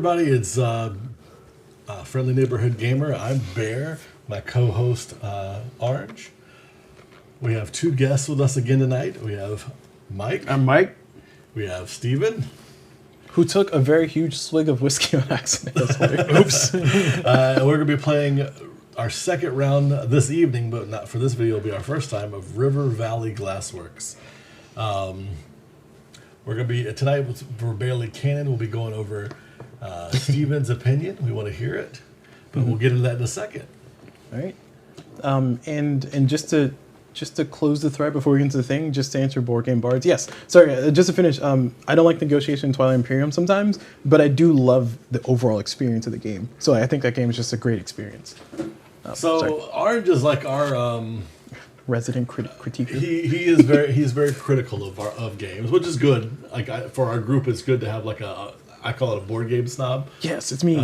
everybody. It's Friendly Neighborhood Gamer. I'm Bear, my co-host Orange. We have two guests with us again tonight. We have Mike. I'm Mike. We have Steven. Who took a very huge swig of whiskey on accident. Oops. We're going to be playing our second round this evening, but not for this video. It'll be our first time of River Valley Glassworks. We're going to be, tonight for Barely Canon, we'll be going over Steven's opinion. We want to hear it, but we'll get into that in a second. All right. And just to close the thread before we get into the thing, just to answer Board Game Bards. Yes, sorry, just to finish, I don't like Negotiation in Twilight Imperium sometimes, but I do love the overall experience of the game. So I think that game is just a great experience. Orange is like our... resident critiquer. He's very critical of games, which is good. Like for our group, it's good to have like I call it a board game snob. Yes, it's me.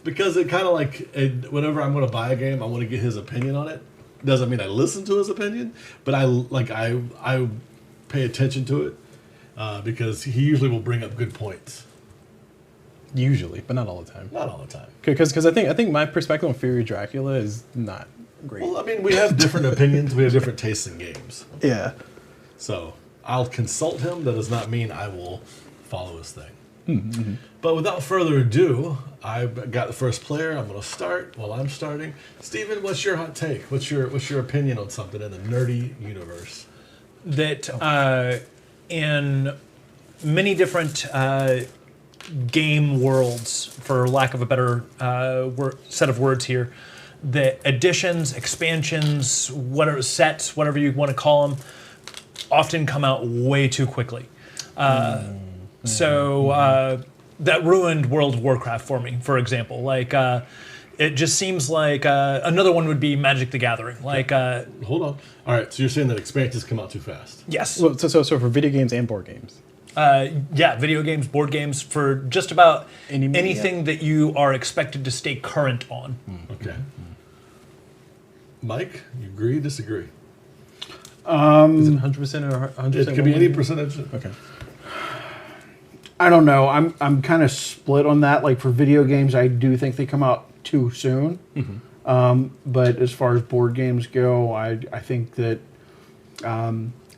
Because it kind of like whenever I'm going to buy a game, I want to get his opinion on it. Doesn't mean I listen to his opinion, but I pay attention to it because he usually will bring up good points. Usually, but not all the time. Not all the time. Because I think my perspective on Fury Dracula is not great. Well, I mean, we have different opinions. We have different tastes in games. Yeah. So I'll consult him. That does not mean I will follow his thing. Mm-hmm. But without further ado, I've got the first player. I'm going to start while I'm starting. Steven, what's your hot take? What's your opinion on something in the nerdy universe? That in many different game worlds, for lack of a better set of words here, the additions, expansions, whatever sets, whatever you want to call them, often come out way too quickly. So that ruined World of Warcraft for me, for example. Like, it just seems like another one would be Magic the Gathering. Like, hold on. All right, so you're saying that expansions come out too fast? Yes. Well, so for video games and board games. Yeah, video games, board games, for just about anything that you are expected to stay current on. Okay. Mike, you agree, disagree? Is it 100% or 100%? It could be any percentage. Okay. I don't know. I'm kind of split on that. Like for video games, I do think they come out too soon. Mm-hmm. But as far as board games go, I think that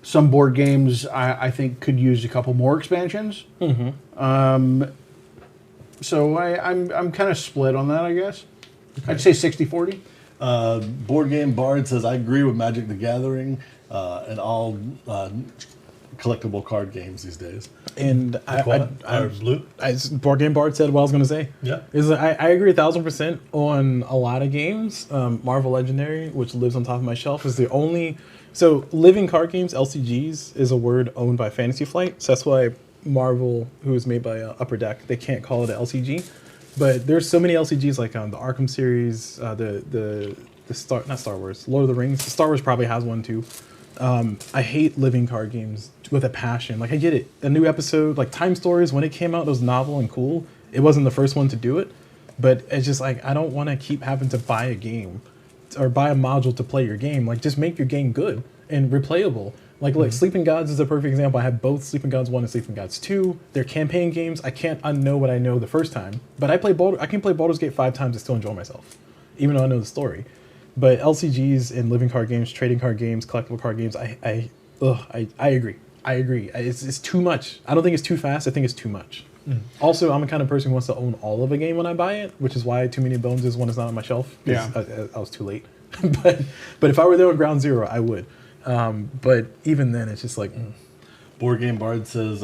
some board games I think could use a couple more expansions. Mm-hmm. So I'm kind of split on that, I guess. Okay. I'd say 60-40. Board Game Bard says, I agree with Magic the Gathering and all collectible card games these days. And Board Game Bard said what I was going to say. Yeah. I agree 1,000% on a lot of games. Marvel Legendary, which lives on top of my shelf, is the only... So living card games, LCGs, is a word owned by Fantasy Flight. So that's why Marvel, who is made by Upper Deck, they can't call it an LCG. But there's so many LCGs like the Arkham series, not Star Wars, Lord of the Rings. Star Wars probably has one too. I hate living card games with a passion. Like I get it, a new episode like Time Stories when it came out, it was novel and cool. It wasn't the first one to do it, but it's just like I don't want to keep having to buy a game or buy a module to play your game. Like just make your game good and replayable. Like Sleeping Gods is a perfect example. I have both Sleeping Gods 1 and Sleeping Gods 2. They're campaign games. I can't unknow what I know the first time. But I can play Baldur's Gate 5 times and still enjoy myself, even though I know the story. But LCGs and living card games, trading card games, collectible card games, I agree. I agree. It's too much. I don't think it's too fast. I think it's too much. Also, I'm the kind of person who wants to own all of a game when I buy it, which is why Too Many Bones is one is not on my shelf. Yeah. I was too late. but if I were there at ground zero, I would. But even then, it's just like... Board Game Bard says,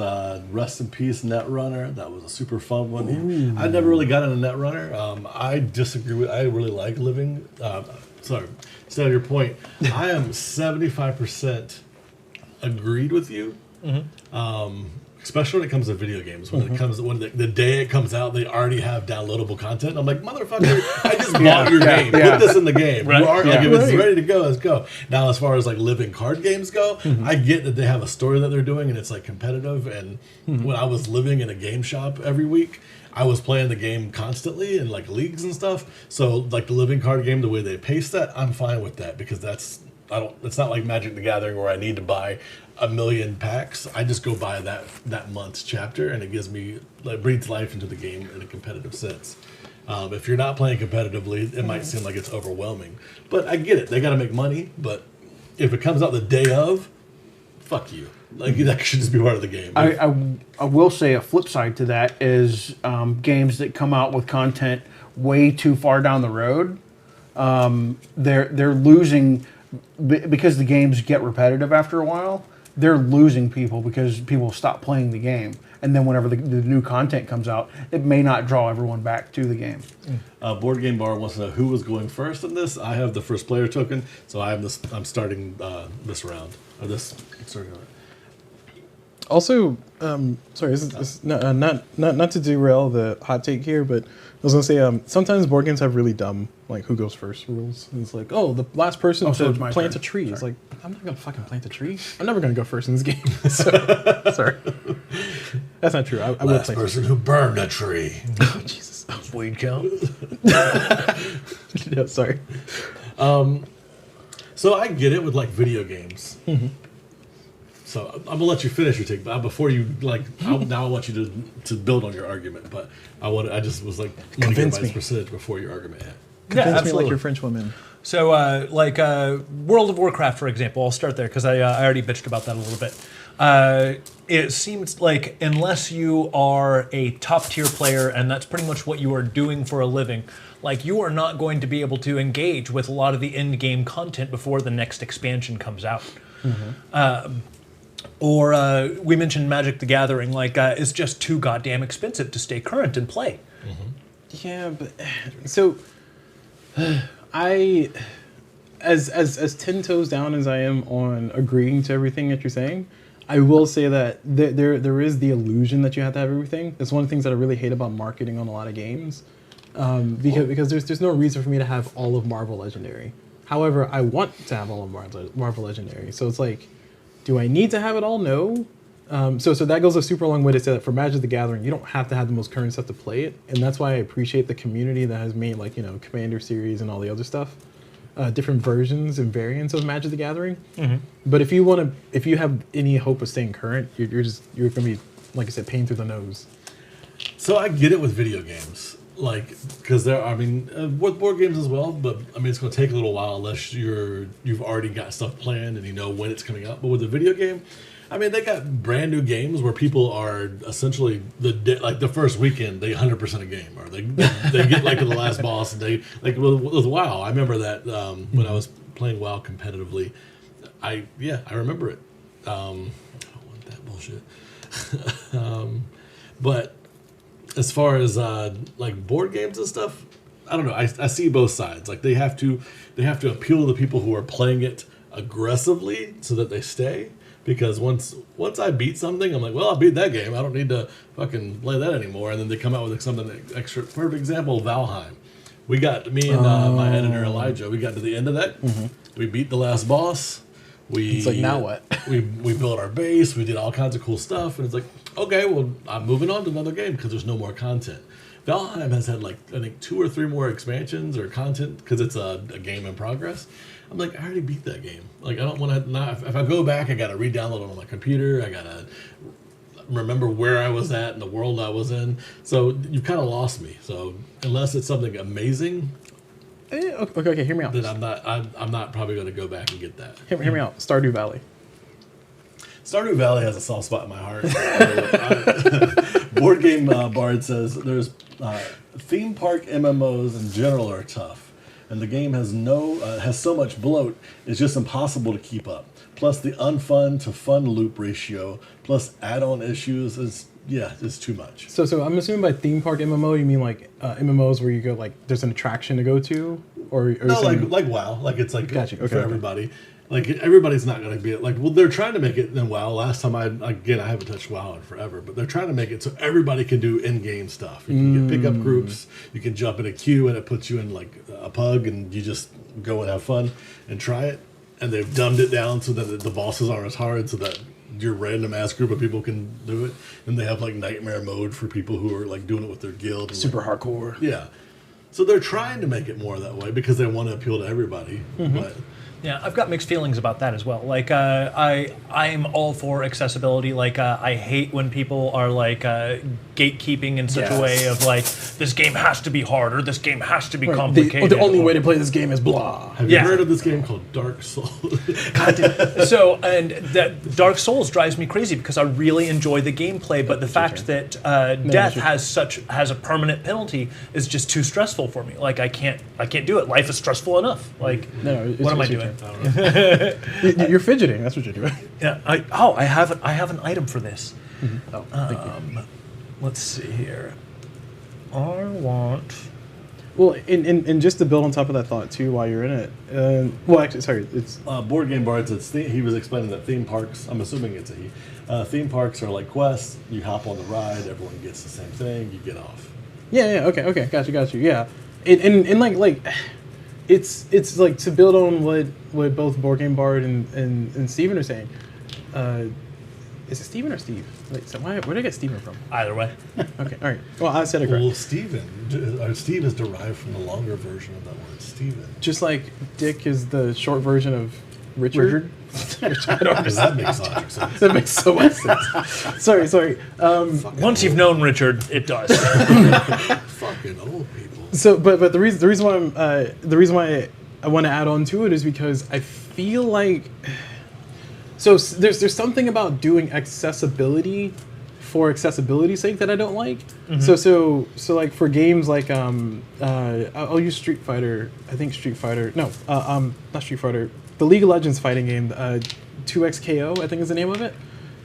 rest in peace, Netrunner. That was a super fun one. I never really got into Netrunner. I disagree with... I really like living... sorry, instead of your point, I am 75% agreed with you. Mm-hmm. Especially when it comes to video games. When it comes, when the day it comes out, they already have downloadable content. I'm like, motherfucker, I just bought your game. Put this in the game. Right. If it's ready to go, let's go. Now, as far as like living card games go, I get that they have a story that they're doing and it's like competitive. And when I was living in a game shop every week, I was playing the game constantly in like leagues and stuff. So like the living card game, the way they pace that, I'm fine with that because that's It's not like Magic the Gathering where I need to buy 1,000,000 packs. I just go buy that month's chapter, and it gives me breathes life into the game in a competitive sense. If you're not playing competitively, it might seem like it's overwhelming. But I get it. They got to make money. But if it comes out the day of, fuck you. Like, that should just be part of the game. I will say a flip side to that is games that come out with content way too far down the road. They're losing because the games get repetitive after a while. They're losing people because people stop playing the game, and then whenever the new content comes out, it may not draw everyone back to the game. Board Game Bar wants to know who was going first in this. I have the first player token, so I'm starting this round or this. Sorry. Also, sorry, this is not to derail the hot take here, but I was gonna say sometimes board games have really dumb who goes first rules. And it's like, oh, the last person so to it's my plant turn. a tree. Sorry. It's like, I'm not gonna fucking plant a tree. I'm never gonna go first in this game. So, sorry, that's not true. I will Last plant person who burned a tree. Oh, Jesus. Weed count. Yeah, sorry. So I get it with video games. So I'm gonna let you finish your take, but before you now I want you to build on your argument. But I just was want to get everybody's percentage before your argument hit. Convince me absolutely. like you're French woman. So, World of Warcraft, for example, I'll start there because I already bitched about that a little bit. It seems like unless you are a top tier player, and that's pretty much what you are doing for a living, you are not going to be able to engage with a lot of the end game content before the next expansion comes out. Or we mentioned Magic the Gathering, it's just too goddamn expensive to stay current and play. Yeah, but so I, as 10 toes down as I am on agreeing to everything that you're saying, I will say that there is the illusion that you have to have everything. That's one of the things that I really hate about marketing on a lot of games, because there's no reason for me to have all of Marvel Legendary. However, I want to have all of Marvel Legendary. So it's like, do I need to have it all? No. So that goes a super long way to say that for Magic the Gathering, you don't have to have the most current stuff to play it, and that's why I appreciate the community that has made Commander Series and all the other stuff, different versions and variants of Magic the Gathering. But if you have any hope of staying current, you're gonna be, like I said, paying through the nose. So I get it with video games, because with board games as well. But it's going to take a little while unless you've already got stuff planned and you know when it's coming out. But with a video game, they got brand new games where people are essentially the first weekend they 100% a game, or they get to the last boss, and they with WoW. I remember that when I was playing WoW competitively. I remember it. I don't want that bullshit. But as far as board games and stuff, I don't know. I see both sides. They have to appeal to the people who are playing it aggressively so that they stay. Because once I beat something, I'm like, well, I beat that game. I don't need to fucking play that anymore. And then they come out with something extra. Perfect example, Valheim. Me and my editor Elijah, we got to the end of that. We beat the last boss. It's like, now what? we built our base. We did all kinds of cool stuff. And it's like, okay, well, I'm moving on to another game because there's no more content. Valheim has had I think 2 or 3 more expansions or content because it's a game in progress. I'm like, I already beat that game. I don't want to. If I go back, I got to re-download it on my computer. I got to remember where I was at and the world I was in. So you've kind of lost me. So unless it's something amazing, okay, hear me out. then I'm not probably going to go back and get that. Hear me out. Stardew Valley. Stardew Valley has a soft spot in my heart. Board Game Bard says there's theme park MMOs in general are tough. And the game has so much bloat, it's just impossible to keep up. Plus the unfun to fun loop ratio, plus add-on issues is it's too much. So I'm assuming by theme park MMO you mean MMOs where you go there's an attraction to go to, or no, like WoW, it's gotcha. Okay, for everybody. Everybody's not going to be they're trying to make it in WoW. Last time I haven't touched WoW in forever, but they're trying to make it so everybody can do in-game stuff. You can get pickup groups, you can jump in a queue, and it puts you in a pug, and you just go and have fun and try it. And they've dumbed it down so that the bosses aren't as hard, so that your random ass group of people can do it. And they have nightmare mode for people who are doing it with their guild. And, super hardcore. Yeah. So they're trying to make it more that way because they want to appeal to everybody. But Yeah, I've got mixed feelings about that as well. Like, I'm all for accessibility. Like, I hate when people are like gatekeeping in such a way of like, this game has to be hard or this game has to be complicated. The only way to play this game is blah. Have you heard of this game called Dark Souls? So, and that Dark Souls drives me crazy because I really enjoy the gameplay, but the fact that death has a permanent penalty is just too stressful for me. Like, I can't do it. Life is stressful enough. Like, what am I doing? You're fidgeting. That's what you're doing. Yeah. I have an item for this. Oh, thank you. Let's see here. I want. Well, and just to build on top of that thought too, while you're in it. Well, actually, sorry. It's Board Game Bard said he was explaining that theme parks. I'm assuming it's a he. Theme parks are like quests. You hop on the ride. Everyone gets the same thing. You get off. Yeah. Okay. Got you. Yeah. And like. It's like to build on what both Board Game Bard and Steven are saying. Is it Steven or Steve? Wait, so where did I get Steven from? Either way. Okay, all right. Well, I said it correct. Well, Steve is derived from the longer version of that word, Steven. Just like Dick is the short version of Richard. Because that makes logic sense. That makes so much sense. Sorry. Once you've known Richard, it does. Fucking old people. So, but the reason why I want to add on to it is because I feel like there's something about doing accessibility for accessibility's sake that I don't like. So like for games like I'll use Street Fighter. I think Street Fighter. No, not Street Fighter. The League of Legends fighting game, 2XKO, I think is the name of it.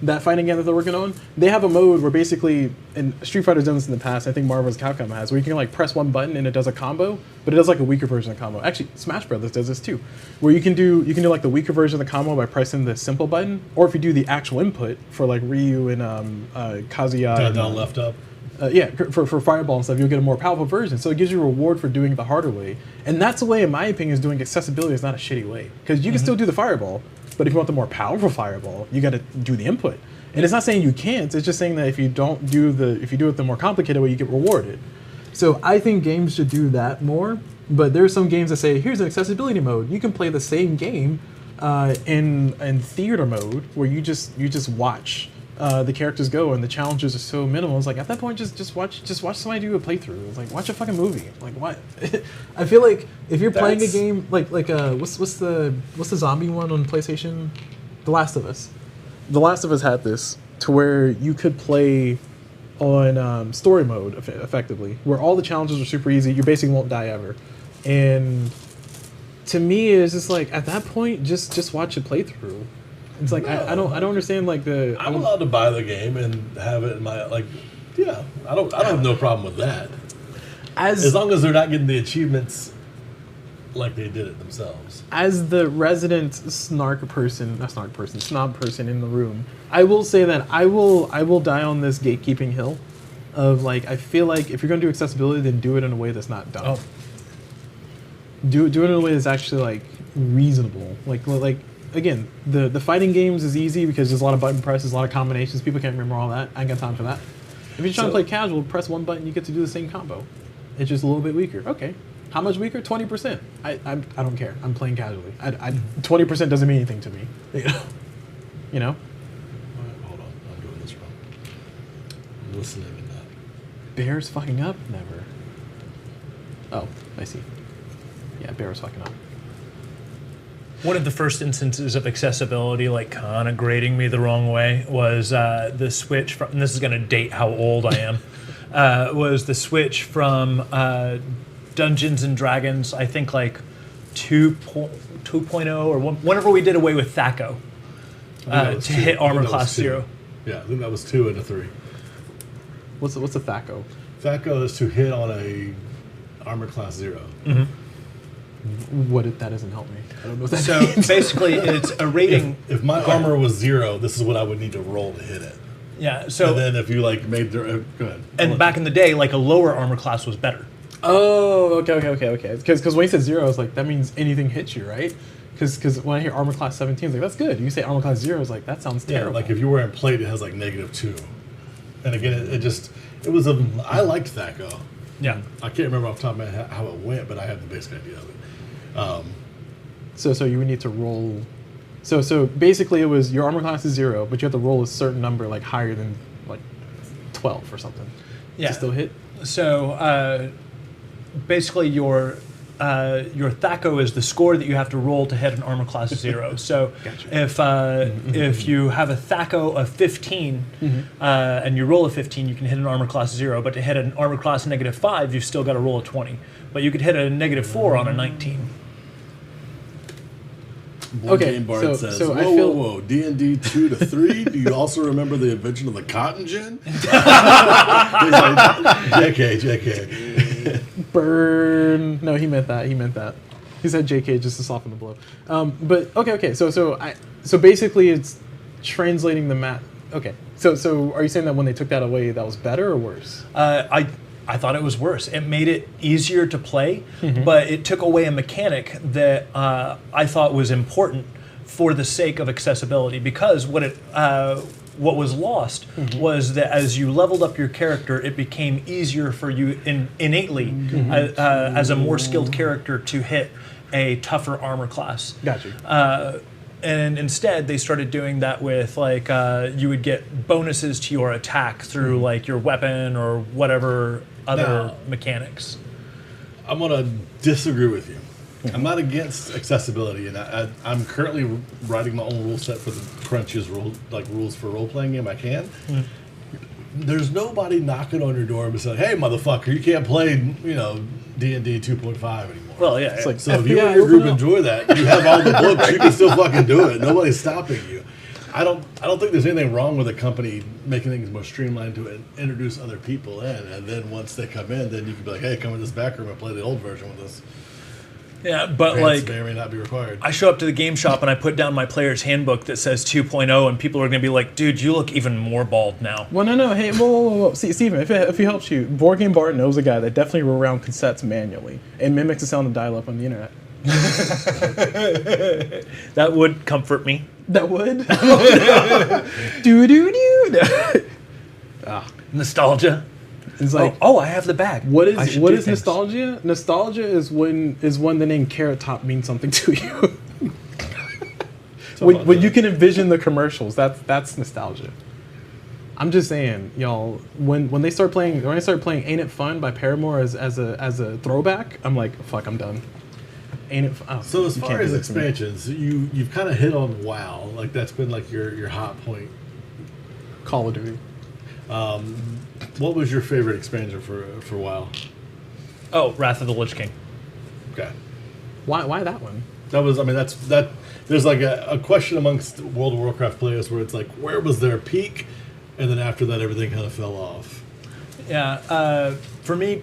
That fighting game that they're working on, they have a mode where basically, and Street Fighter's done this in the past, I think Marvel's Capcom has, where you can like press one button and it does a combo, but it does like a weaker version of the combo. Actually, Smash Brothers does this too, where you can do like the weaker version of the combo by pressing the simple button, or if you do the actual input for like Ryu and Kazuya. Down, left, up. For Fireball and stuff, you'll get a more powerful version. So it gives you a reward for doing it the harder way. And that's the way, in my opinion, is doing accessibility is not a shitty way. Because you can still do the Fireball, but if you want the more powerful Fireball, you got to do the input. And it's not saying you can't, it's just saying that if you do it the more complicated way, you get rewarded. So I think games should do that more. But there are some games that say, here's an accessibility mode. You can play the same game in theater mode, where you just watch the characters go, and the challenges are so minimal. It's like at that point, just watch somebody do a playthrough. It's like watch a fucking movie. Like what? I feel like if you're playing a game like what's the zombie one on PlayStation? The Last of Us. The Last of Us had this to where you could play on story mode effectively, where all the challenges are super easy. You basically won't die ever, and to me, it's just like at that point, just watch a playthrough. It's like I don't understand like the. I'm allowed to buy the game and have it in my yeah. I don't have no problem with that. As long as they're not getting the achievements like they did it themselves. As the resident snob person in the room, I will say that I will die on this gatekeeping hill of like I feel like if you're gonna do accessibility, then do it in a way that's not dumb. Do it in a way that's actually like reasonable. Like again, the fighting games is easy because there's a lot of button presses, a lot of combinations. People can't remember all that. I ain't got time for that. If you're trying to play casual, press one button, you get to do the same combo. It's just a little bit weaker. Okay. How much weaker? 20%. I don't care. I'm playing casually. 20% doesn't mean anything to me. You know? Hold on. I'm doing this wrong. I'm listening in that. Bears fucking up? Never. Oh, I see. Yeah, Bears fucking up. One of the first instances of accessibility, like kind of grading me the wrong way, was the switch from, and this is going to date how old I am, was the switch from Dungeons and Dragons, I think like 2.0 or whenever we did away with THAC0 to hit Armor Class 0. Yeah, I think that was 2 and a 3. What's a THAC0? THAC0 is to hit on a Armor Class 0. Mm-hmm. That doesn't help me. I don't know what that so means. Basically, it's a rating. If my armor was 0, this is what I would need to roll to hit it. Yeah. So and then if you like made the go ahead. And back in the day, like a lower armor class was better. Oh, okay. Because when you said 0, I was like, that means anything hits you, right? Because when I hear armor class 17, it's like that's good. You say armor class 0, it's like that sounds terrible. Like if you're wearing plate, it has like -2. And again, I liked THAC0. Yeah. I can't remember off the top of my head how it went, but I had the basic idea of it. So you would need to roll. So basically, it was your armor class is 0, but you have to roll a certain number, like higher than like 12 or something. Yeah. To still hit. So basically, your THAC0 is the score that you have to roll to hit an armor class 0. So if you have a THAC0 of 15 and you roll a 15, you can hit an armor class 0. But to hit an armor class -5, you've still got to roll a 20. But you could hit a -4 on a 19. Board Okay, Game Bard says, so I whoa, feel- whoa, whoa, D&D 2 to 3? Do you also remember the invention of the cotton gin? He's like, JK. Burn. No, he meant that. He said JK just to soften the blow. But okay. So basically, it's translating the map. Okay. So are you saying that when they took that away, that was better or worse? I thought it was worse. It made it easier to play, but it took away a mechanic that I thought was important for the sake of accessibility. Because what was lost was that as you leveled up your character, it became easier for you innately as a more skilled character to hit a tougher armor class. Gotcha. And instead, they started doing that with like you would get bonuses to your attack through like your weapon or whatever other mechanics. I'm going to disagree with you. I'm not against accessibility, and I'm currently writing my own rule set for the crunchiest rules for role-playing game I can. There's nobody knocking on your door and saying, "Hey, motherfucker, you can't play, D&D 2.5 anymore." Well, yeah. It's like, So if FBI, you and your group open up. enjoy that, you have all the books, you can still fucking do it. Nobody's stopping you. I don't think there's anything wrong with a company making things more streamlined to introduce other people in, and then once they come in, then you can be like, "Hey, come in this back room and play the old version with us." Yeah, but Grants like may or may not be required. I show up to the game shop and I put down my player's handbook that says 2.0, and people are going to be like, "Dude, you look even more bald now." Well, no. Hey, whoa. See, Steven, if it helps you, Board Game Bart knows a guy that definitely wrote around cassettes manually and mimics the sound of dial-up on the internet. That would comfort me. That would? Do. Nostalgia. It's like, I have the bag. what I is should what do is things. nostalgia? Nostalgia is when the name Carrot Top means something to you. when you can envision the commercials, that's nostalgia. I'm just saying, y'all. When they start playing, "Ain't It Fun" by Paramore as a throwback, I'm like, fuck, I'm done. Ain't it? Oh, So as you far can't as do that to me. expansions, you've kind of hit on WoW. Like that's been like your hot point. Call of Duty. What was your favorite expansion for WoW? Oh, Wrath of the Lich King. Okay. Why that one? That. There's like a question amongst World of Warcraft players where it's like, where was their peak, and then after that everything kind of fell off. Yeah, for me,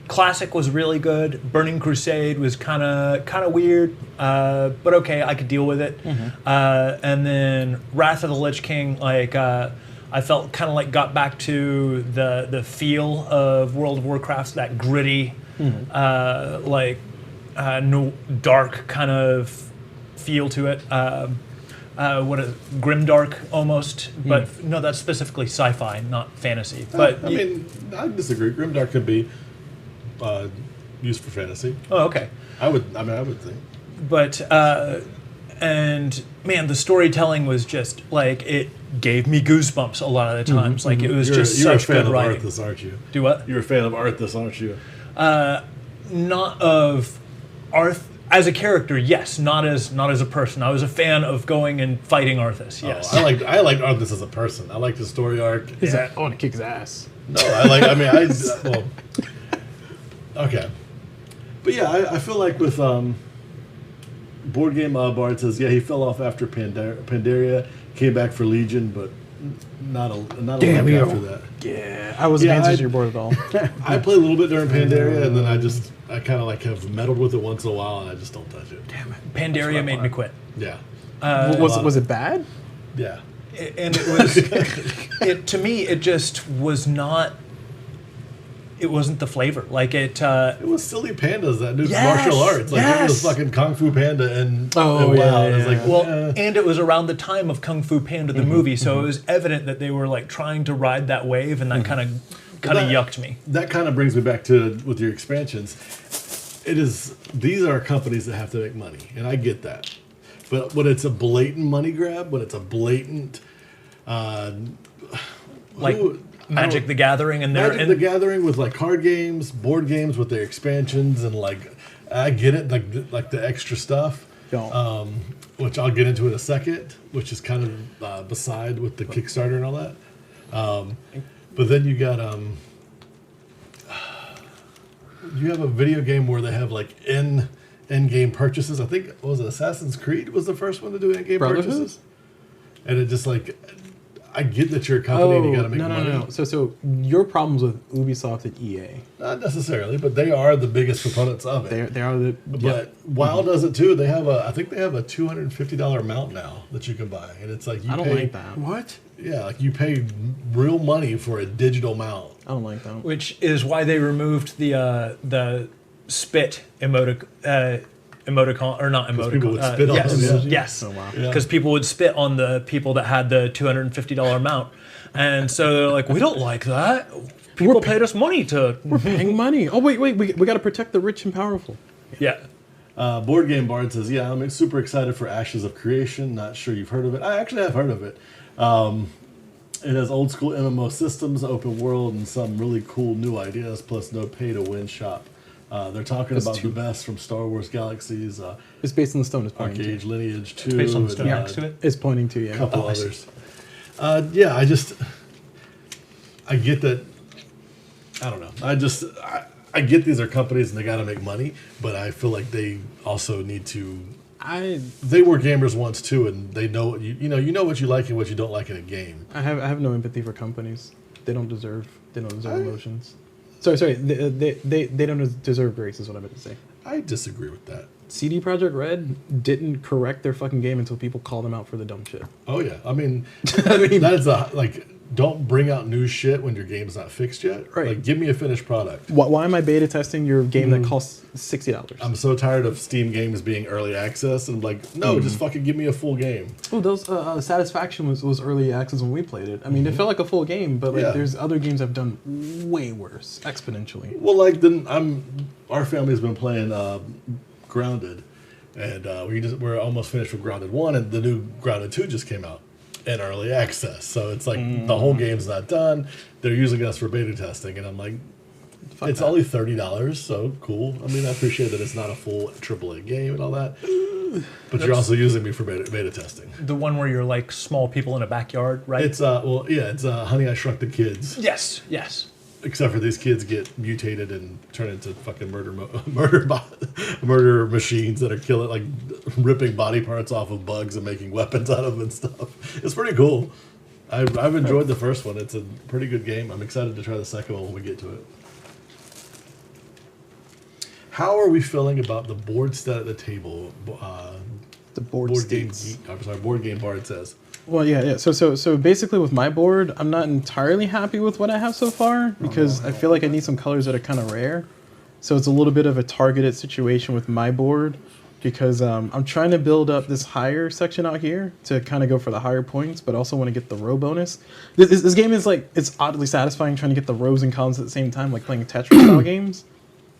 Classic was really good. Burning Crusade was kind of weird, but okay, I could deal with it. And then Wrath of the Lich King, like I felt kind of like got back to the feel of World of Warcraft, that gritty, dark kind of feel to it. Grimdark almost, but no, that's specifically sci-fi, not fantasy. But I disagree. Grimdark could be used for fantasy. oh, okay. I would think. But and man, the storytelling was just like it gave me goosebumps a lot of the times. Like it was You're such a fan good of writing. Arthas, aren't you? Do what? You're a fan of Arthas, aren't you? Not of Arth as a character, yes. Not as a person. I was a fan of going and fighting Arthas. Yes. Oh, I liked Arthas as a person. I liked his story arc. I want to kick his ass. No, okay. But yeah, I feel like with Board Game Bard says, yeah, he fell off after Pandaria, came back for Legion, but not a lot after that. Yeah, I wasn't answering your board at all. I played a little bit during Pandaria, and then I kind of like have meddled with it once in a while, and I just don't touch it. Damn it. Pandaria made me quit. Yeah. Was it bad? Yeah. And it was to me it just was not. It wasn't the flavor. Like it. It was Silly Pandas, that new Yes, martial arts. Like it was yes. fucking Kung Fu Panda and Oh, and yeah, WoW. And it's yeah. like, Well, and it was around the time of Kung Fu Panda, the movie, so it was evident that they were like trying to ride that wave, and that kind of yucked me. that kind of brings me back to with your expansions. it is. These are companies that have to make money, and I get that. But when it's a blatant money grab, when it's a blatant, Like Magic the Gathering and Magic the Gathering with like card games, board games with their expansions, and like I get it, like the extra stuff. Which I'll get into in a second, which is kind of beside with the Kickstarter and all that. But then you got you have a video game where they have like in-game purchases. I think what was it Assassin's Creed was the first one to do in-game purchases, and it just like I get that you're a company and you got to make money. No. So your problems with Ubisoft and EA? Not necessarily, but they are the biggest proponents of it. They are the. But WoW does it too. They have I think they have a $250 mount now that you can buy, and it's like I don't like that. What? Yeah, like you pay real money for a digital mount. I don't like that. which is why they removed the spit emoticon, or not emoticon. people would spit on yes, them, yeah. yes, Oh, wow. Yeah. because people would spit on the people that had the $250 mount, and so they're like, we don't like that. People paid us money to. We're paying money. Oh wait, we got to protect the rich and powerful. Yeah. Board Game Bard says, yeah, I'm super excited for Ashes of Creation. Not sure you've heard of it. I actually have heard of it. It has old school MMO systems, open world, and some really cool new ideas, plus no pay to win shop. They're talking about the best from Star Wars Galaxies, It's based on the stone. It's pointing Arcade Lineage 2, Based on the and, story next to it. to. It's pointing to a couple I see. others. Yeah, I get that. I don't know. I get these are companies and they got to make money, but I feel like they also need to. They were gamers once too, and they know what you know what you like and what you don't like in a game. I have no empathy for companies. They don't deserve emotions. Sorry. They don't deserve grace. Is what I meant to say. I disagree with that. CD Projekt Red didn't correct their fucking game until people called them out for the dumb shit. Oh yeah, I mean, that's like don't bring out new shit when your game's not fixed yet. Right. Like, give me a finished product. Why am I beta testing your game that costs $60? I'm so tired of Steam games being early access, and I'm like, no, just fucking give me a full game. Oh, those Satisfaction was early access when we played it. I mean, it felt like a full game, but like Yeah. there's other games I've done way worse, exponentially. Well, like then our family's been playing Grounded, and we're almost finished with Grounded 1, and the new Grounded 2 just came out in early access. So it's like the whole game's not done. They're using us for beta testing, and I'm like, it's that. only $30, so cool. I mean, I appreciate that it's not a full AAA game and all that, but you're also using me for beta testing. The one where you're like small people in a backyard, right? It's it's Honey, I Shrunk the Kids. yes. Except for these kids get mutated and turn into fucking murder machines that are killing, like ripping body parts off of bugs and making weapons out of them and stuff. It's pretty cool. I've enjoyed the first one. It's a pretty good game. I'm excited to try the second one when we get to it. How are we feeling about the board set at the table? The board states. Board Game Bard says. Well, yeah. So basically, with my board, I'm not entirely happy with what I have so far because I feel like I need some colors that are kind of rare. So it's a little bit of a targeted situation with my board because I'm trying to build up this higher section out here to kind of go for the higher points, but also want to get the row bonus. This game is like, it's oddly satisfying trying to get the rows and columns at the same time, like playing Tetris style games.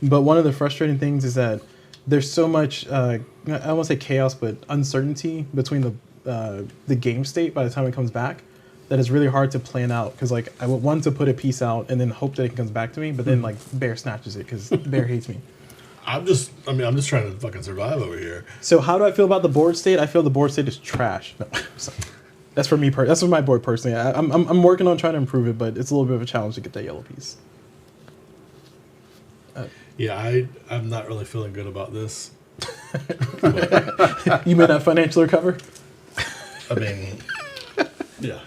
But one of the frustrating things is that there's so much, I don't want to say chaos, but uncertainty between the game state by the time it comes back that it's really hard to plan out because like I would want to put a piece out and then hope that it comes back to me, but then like Bear snatches it because Bear hates me. I'm just trying to fucking survive over here. So how do I feel about the board state? I feel the board state is trash. No, sorry. That's for me. That's for my board personally. I'm working on trying to improve it, but it's a little bit of a challenge to get that yellow piece. Yeah, I'm not really feeling good about this. You made that financial recover? I mean, yeah.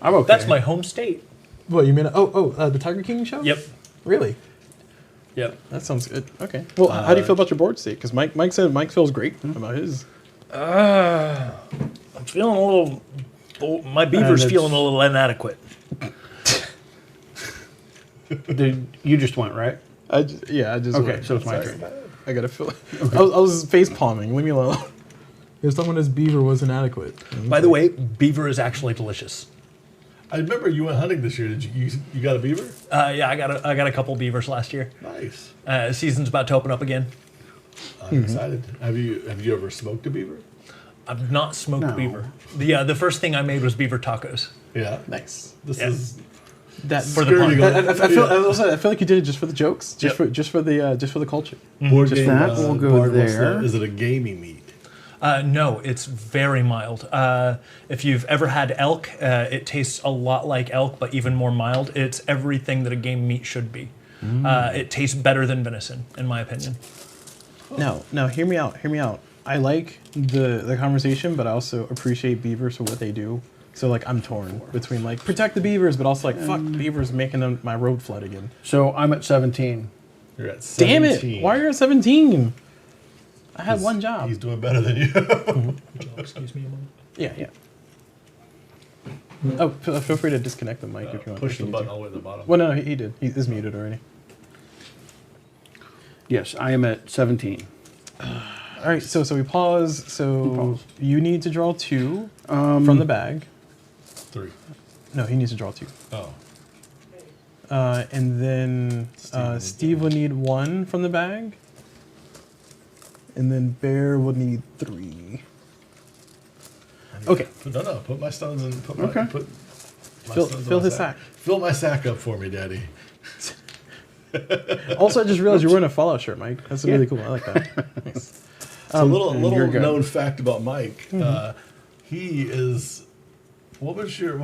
I'm okay. That's my home state. What you mean? The Tiger King show? Yep. Really? Yep. That sounds good. Okay. Well, how do you feel about your board state? Because Mike said Mike feels great about his. I'm feeling a little. My beaver's that's- feeling a little inadequate. You just went, right? I just Okay, so it's my turn. I gotta feel. I was face palming. Leave me alone. If someone as beaver was inadequate. By the way, beaver is actually delicious. I remember you went hunting this year. Did you got a beaver? Yeah, I got a couple beavers last year. Nice. Season's about to open up again. I'm excited. Have you ever smoked a beaver? I've not smoked No. beaver. The first thing I made was beaver tacos. Yeah. Nice. This Yeah. is That For the pun. I feel like you did it just for the jokes, just for the culture. board Just game. that will go Bard, what's there. Is it a gamey meat? No, it's very mild. If you've ever had elk, it tastes a lot like elk, but even more mild. It's everything that a game meat should be. It tastes better than venison, in my opinion. Now, hear me out. Hear me out. I like the conversation, but I also appreciate beavers for what they do. So like I'm torn between like protect the beavers, but also like fuck beavers making my road flood again. So I'm at 17. You're at Damn 17. it! Why are you at 17? I had one job. He's doing better than you. Excuse me a moment. Yeah. Oh, feel free to disconnect the mic if you want. Push if the you need button to. all the way to the bottom. Well, no, he did. He is muted already. Yes, I am at 17. All right, so we pause. So pause. you need to draw 2 from the bag. 3. No, he needs to draw 2. Oh. And then Steve will need 1 from the bag. And then Bear will need 3. Okay. No. Put my stones in. Put my, Okay. put my Fill- stones in fill my his sack. Fill my sack up for me, Daddy. Also, I just realized you're wearing a Fallout shirt, Mike. That's really cool. I like that. Nice. So a little you're good. known fact about Mike. He is. What was your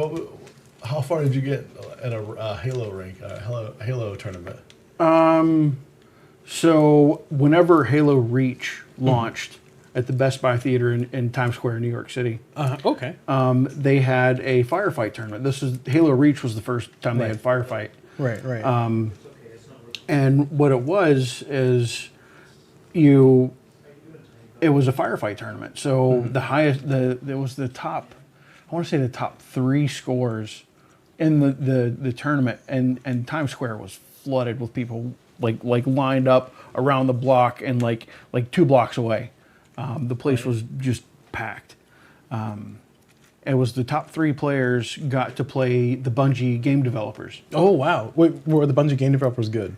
how far did you get in a Halo rank, Halo tournament? So whenever Halo Reach launched at the Best Buy Theater in Times Square, New York City, Okay. they had a firefight tournament. Halo Reach was the first time they had firefight. Right. Right. And what it was is it was a firefight tournament. So the highest, there was the top, I want to say the top 3 scores in the tournament, and Times Square was flooded with people like lined up around the block and like 2 blocks away. The place was just packed. It was the top 3 players got to play the Bungie game developers. Oh wow. Wait, were the Bungie game developers good?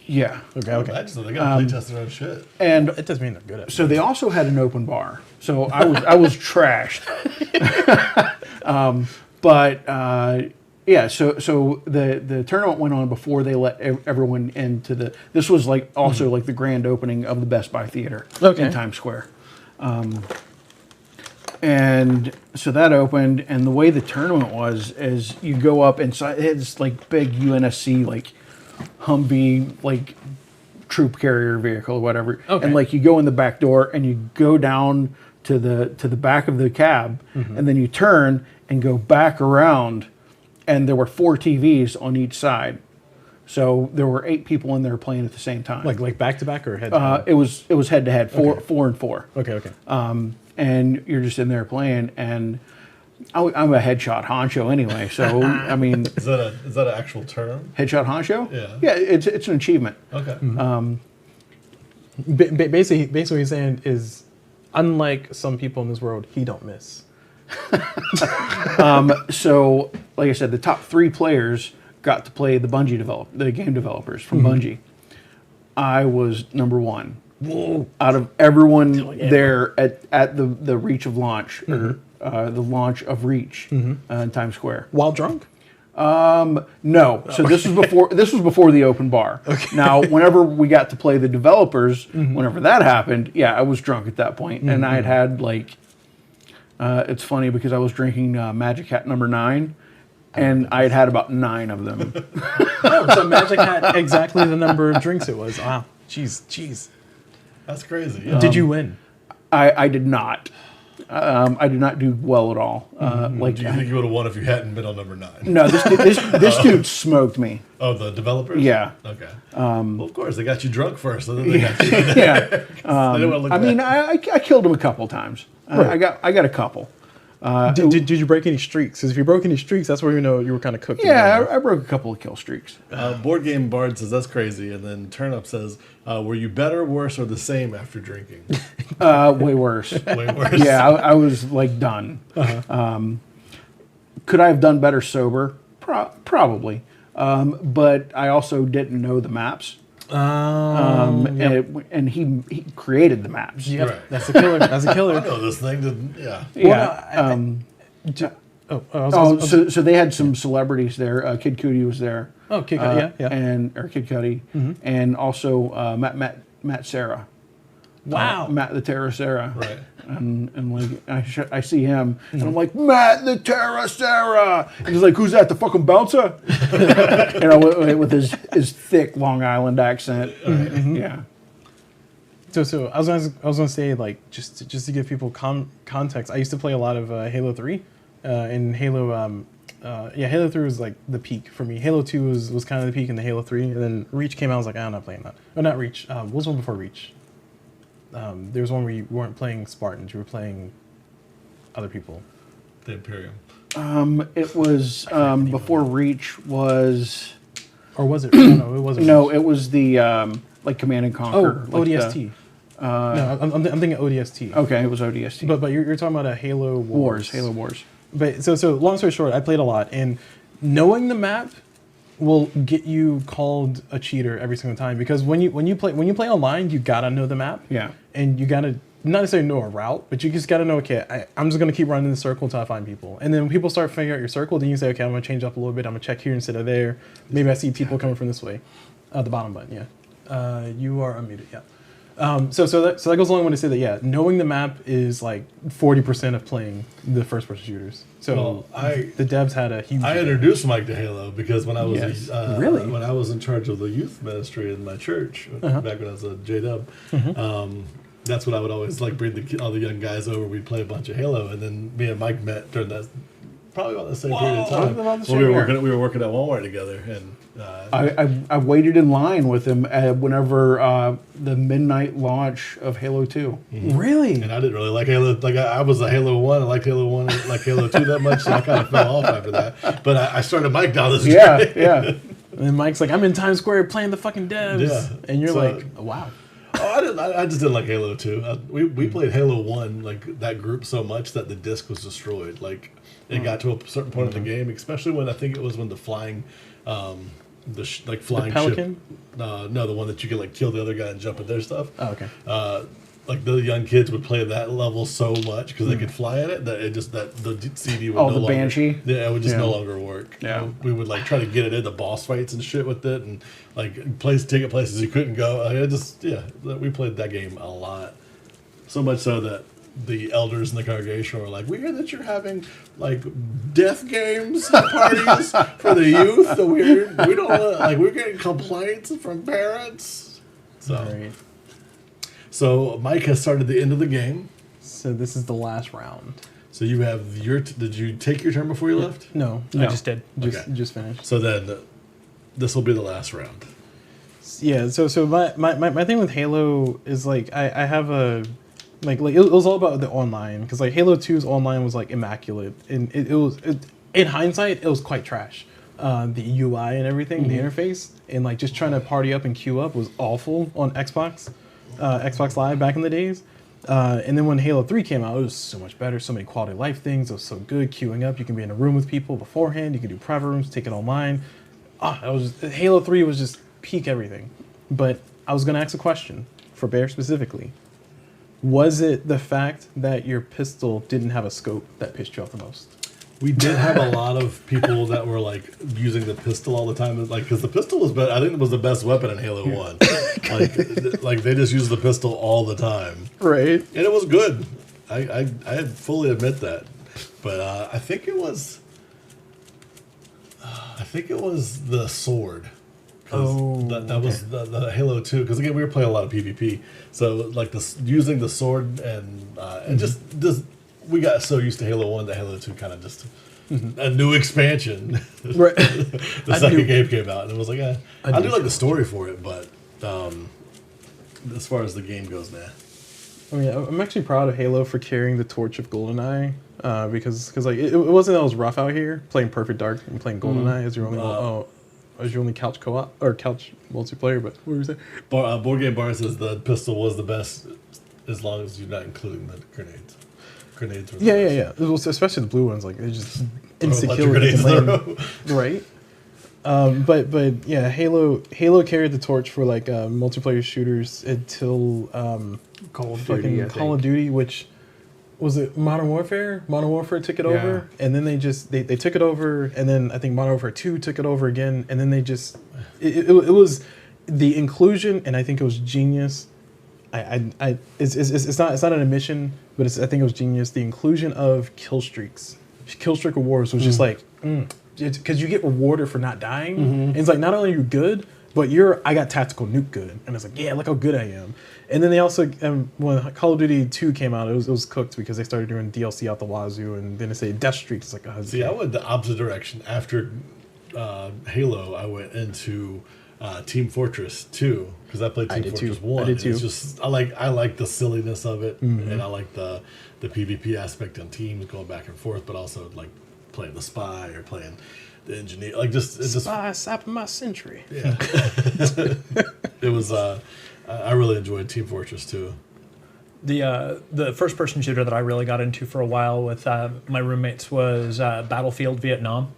Yeah. Okay. I just know they got to play test their own shit. And It doesn't mean they're good at it. so they also had an open bar. So I was trashed. Yeah. So the tournament went on before they let everyone into the. This was like also like the grand opening of the Best Buy Theater Okay. in Times Square. And so that opened, and the way the tournament was is you go up inside. It had this like big UNSC like Humvee like troop carrier vehicle or whatever, Okay. and like you go in the back door and you go down to the back of the cab, and then you turn and go back around, and there were 4 TVs on each side, so there were 8 people in there playing at the same time. Like back to back or head to head? It was head to head, 4 and 4. Okay. And you're just in there playing, and I'm a headshot honcho anyway, so I mean, Is that an actual term? headshot honcho. Yeah. Yeah, it's an achievement. Okay. Basically, what he's saying is, unlike some people in this world, he don't miss. So, like I said, the top 3 players got to play the game developers from Bungie. I was number 1. Whoa. Out of everyone there at the Reach of launch, or the launch of Reach in Times Square. While drunk? No. So this was before the open bar. Okay. Now, whenever we got to play the developers, whenever that happened, yeah, I was drunk at that point, and I had like. It's funny because I was drinking Magic Hat number 9, and I had about 9 of them. Oh, so Magic had exactly the number of drinks it was. Wow. Jeez. That's crazy. Yeah. Did you win? I did not. I did not do well at all. Like, Do you think you would have won if you hadn't been on number 9? no, this dude smoked me. Oh, the developers? Yeah. Okay. Well, of course, they got you drunk first, and then they got you. Yeah. They didn't want to look I mean, bad. I killed him a couple times. I got a couple. Did you break any streaks? Because if you broke any streaks, that's where you know you were kind of cooked. Yeah, I broke a couple of kill streaks. Board Game Bard says that's crazy, and then Turnup says, "Were you better, worse, or the same after drinking?" Way worse. Way worse. Yeah, I was like done. Could I have done better sober? Probably. But I also didn't know the maps. And he created the maps. Yep, Right. that's a killer. That's a I killer. know this thing didn't. Yeah. Yeah. So they had some celebrities there. Kid Cudi was there. Oh, Kid Cudi, yeah. Kid Cudi, and also Matt Serra. Wow. Matt the Terra Serra. Right. And like I see him and I'm like, Matt the Terra Serra, and he's like, who's that, the fucking bouncer? With his thick Long Island accent. Yeah. So I was gonna say, like, just to give people context, I used to play a lot of Halo 3, and Halo Halo 3 was like the peak for me. Halo 2 was kind of the peak in the Halo 3, and then Reach came out. I was like, I'm not playing that. Oh, not Reach. What was one before Reach? There was one where you weren't playing Spartans, you were playing other people. The Imperium. It was before Reach was. Or was it? No, it wasn't. No, Reach. it was the like Command and Conquer. Oh, ODST. No, I'm thinking ODST. Okay, it was ODST. But you're talking about a Halo Wars. Halo Wars. But so long story short, I played a lot, and knowing the map will get you called a cheater every single time, because when you play online, you gotta know the map. Yeah. And you gotta not necessarily know a route, but you just gotta know, okay, I'm just gonna keep running in the circle until I find people. And then when people start figuring out your circle, then you say, okay, I'm gonna change up a little bit. I'm gonna check here instead of there. Maybe I see people coming from this way. The bottom button, yeah. You are unmuted, yeah. So that goes along when I say that, yeah, knowing the map is like 40% of playing the first-person shooters. So the devs had a huge. I introduced Mike to Halo because when I was Really? when I was in charge of the youth ministry in my church back when I was a JW, that's what I would always like bring all the young guys over. We'd play a bunch of Halo, and then me and Mike met during that probably about the same period of time. About the When we same year. were working at Walmart together, and I waited in line with him whenever the midnight launch of Halo 2. Really? and I didn't really like Halo. Like I was a Halo 1. I liked Halo 1, like Halo 2 that much, so I kind of fell off after that. But I started Mike down this Yeah, track. yeah. And then Mike's like, I'm in Times Square playing the fucking devs. Yeah. And you're So- like, wow. I just didn't like Halo 2. We played Halo 1, like that group, so much that the disc was destroyed. Like it got to a certain point in the game, especially when I think it was when the flying, flying Pelican? ship. No, the one that you could like kill the other guy and jump at their stuff. Oh, okay. Like the young kids would play that level so much because they could fly in it that it just that the CD would Oh, no the longer, Banshee? Yeah, it would just Yeah. no longer work. You Yeah. know, we would like try to get it into boss fights and shit with it, and like take it places you couldn't go. We played that game a lot, so much so that the elders in the congregation were like, "We hear that you're having like death games parties for the youth. We don't like we're getting complaints from parents." So. All right. So Mike has started the end of the game. So this is the last round. So you have did you take your turn before you left? No. I just did. Just finished. So then this will be the last round. Yeah, so my thing with Halo is like I have a like it was all about the online, because like Halo 2's online was like immaculate, and it was in hindsight it was quite trash. The UI and everything, the interface, and like just trying to party up and queue up was awful on Xbox Live back in the days. And then when Halo 3 came out, it was so much better, so many quality of life things. It was so good, queuing up. You can be in a room with people beforehand. You can do private rooms, take it online. Halo 3 was just peak everything. But I was going to ask a question for Bear specifically. Was it the fact that your pistol didn't have a scope that pissed you off the most? We did have a lot of people that were like using the pistol all the time, like because the pistol was I think it was the best weapon in Halo 1. like they just used the pistol all the time, Right. and it was good. I fully admit that, but I think it was the sword. That was the Halo 2. Because again, we were playing a lot of PvP, so like using the sword and just we got so used to Halo 1 that Halo 2 kind of just a new expansion. Right. The second game came out, and it was like, I do like the story for it, but as far as the game goes, nah. I mean, I'm actually proud of Halo for carrying the torch of GoldenEye, because like it wasn't that it was rough out here playing Perfect Dark and playing GoldenEye as your only couch co-op or couch multiplayer. But what were you saying? Board Game Bar says the pistol was the best as long as you're not including the grenades. Grenades were the best. Yeah. It was, especially the blue ones, like they just Throw a bunch of insecure. grenades in a row. Right. But yeah, Halo carried the torch for like multiplayer shooters until Call of Duty, I Call of think. Duty, which was it Modern Warfare? Modern Warfare took it over, and then they took it over, and then I think Modern Warfare 2 took it over again, and then they just it was the inclusion, and I think it was genius. It's not an admission, but I think it was genius. The inclusion of kill streak awards was just like because you get rewarded for not dying. And it's like not only are you good, but I got tactical nuke good, and it's like yeah, look how good I am. And then they also when Call of Duty 2 came out, it was cooked because they started doing DLC out the wazoo, and then they say death streaks. It's like See, I went the opposite direction. After Halo, I went into Team Fortress 2 because I played Team Fortress 1. I did too. It's just I like the silliness of it, and I like the PvP aspect on teams going back and forth, but also like playing the spy or playing the engineer. Like spy sapping my century. Yeah. It was. I really enjoyed Team Fortress 2. The first person shooter that I really got into for a while with my roommates was Battlefield Vietnam.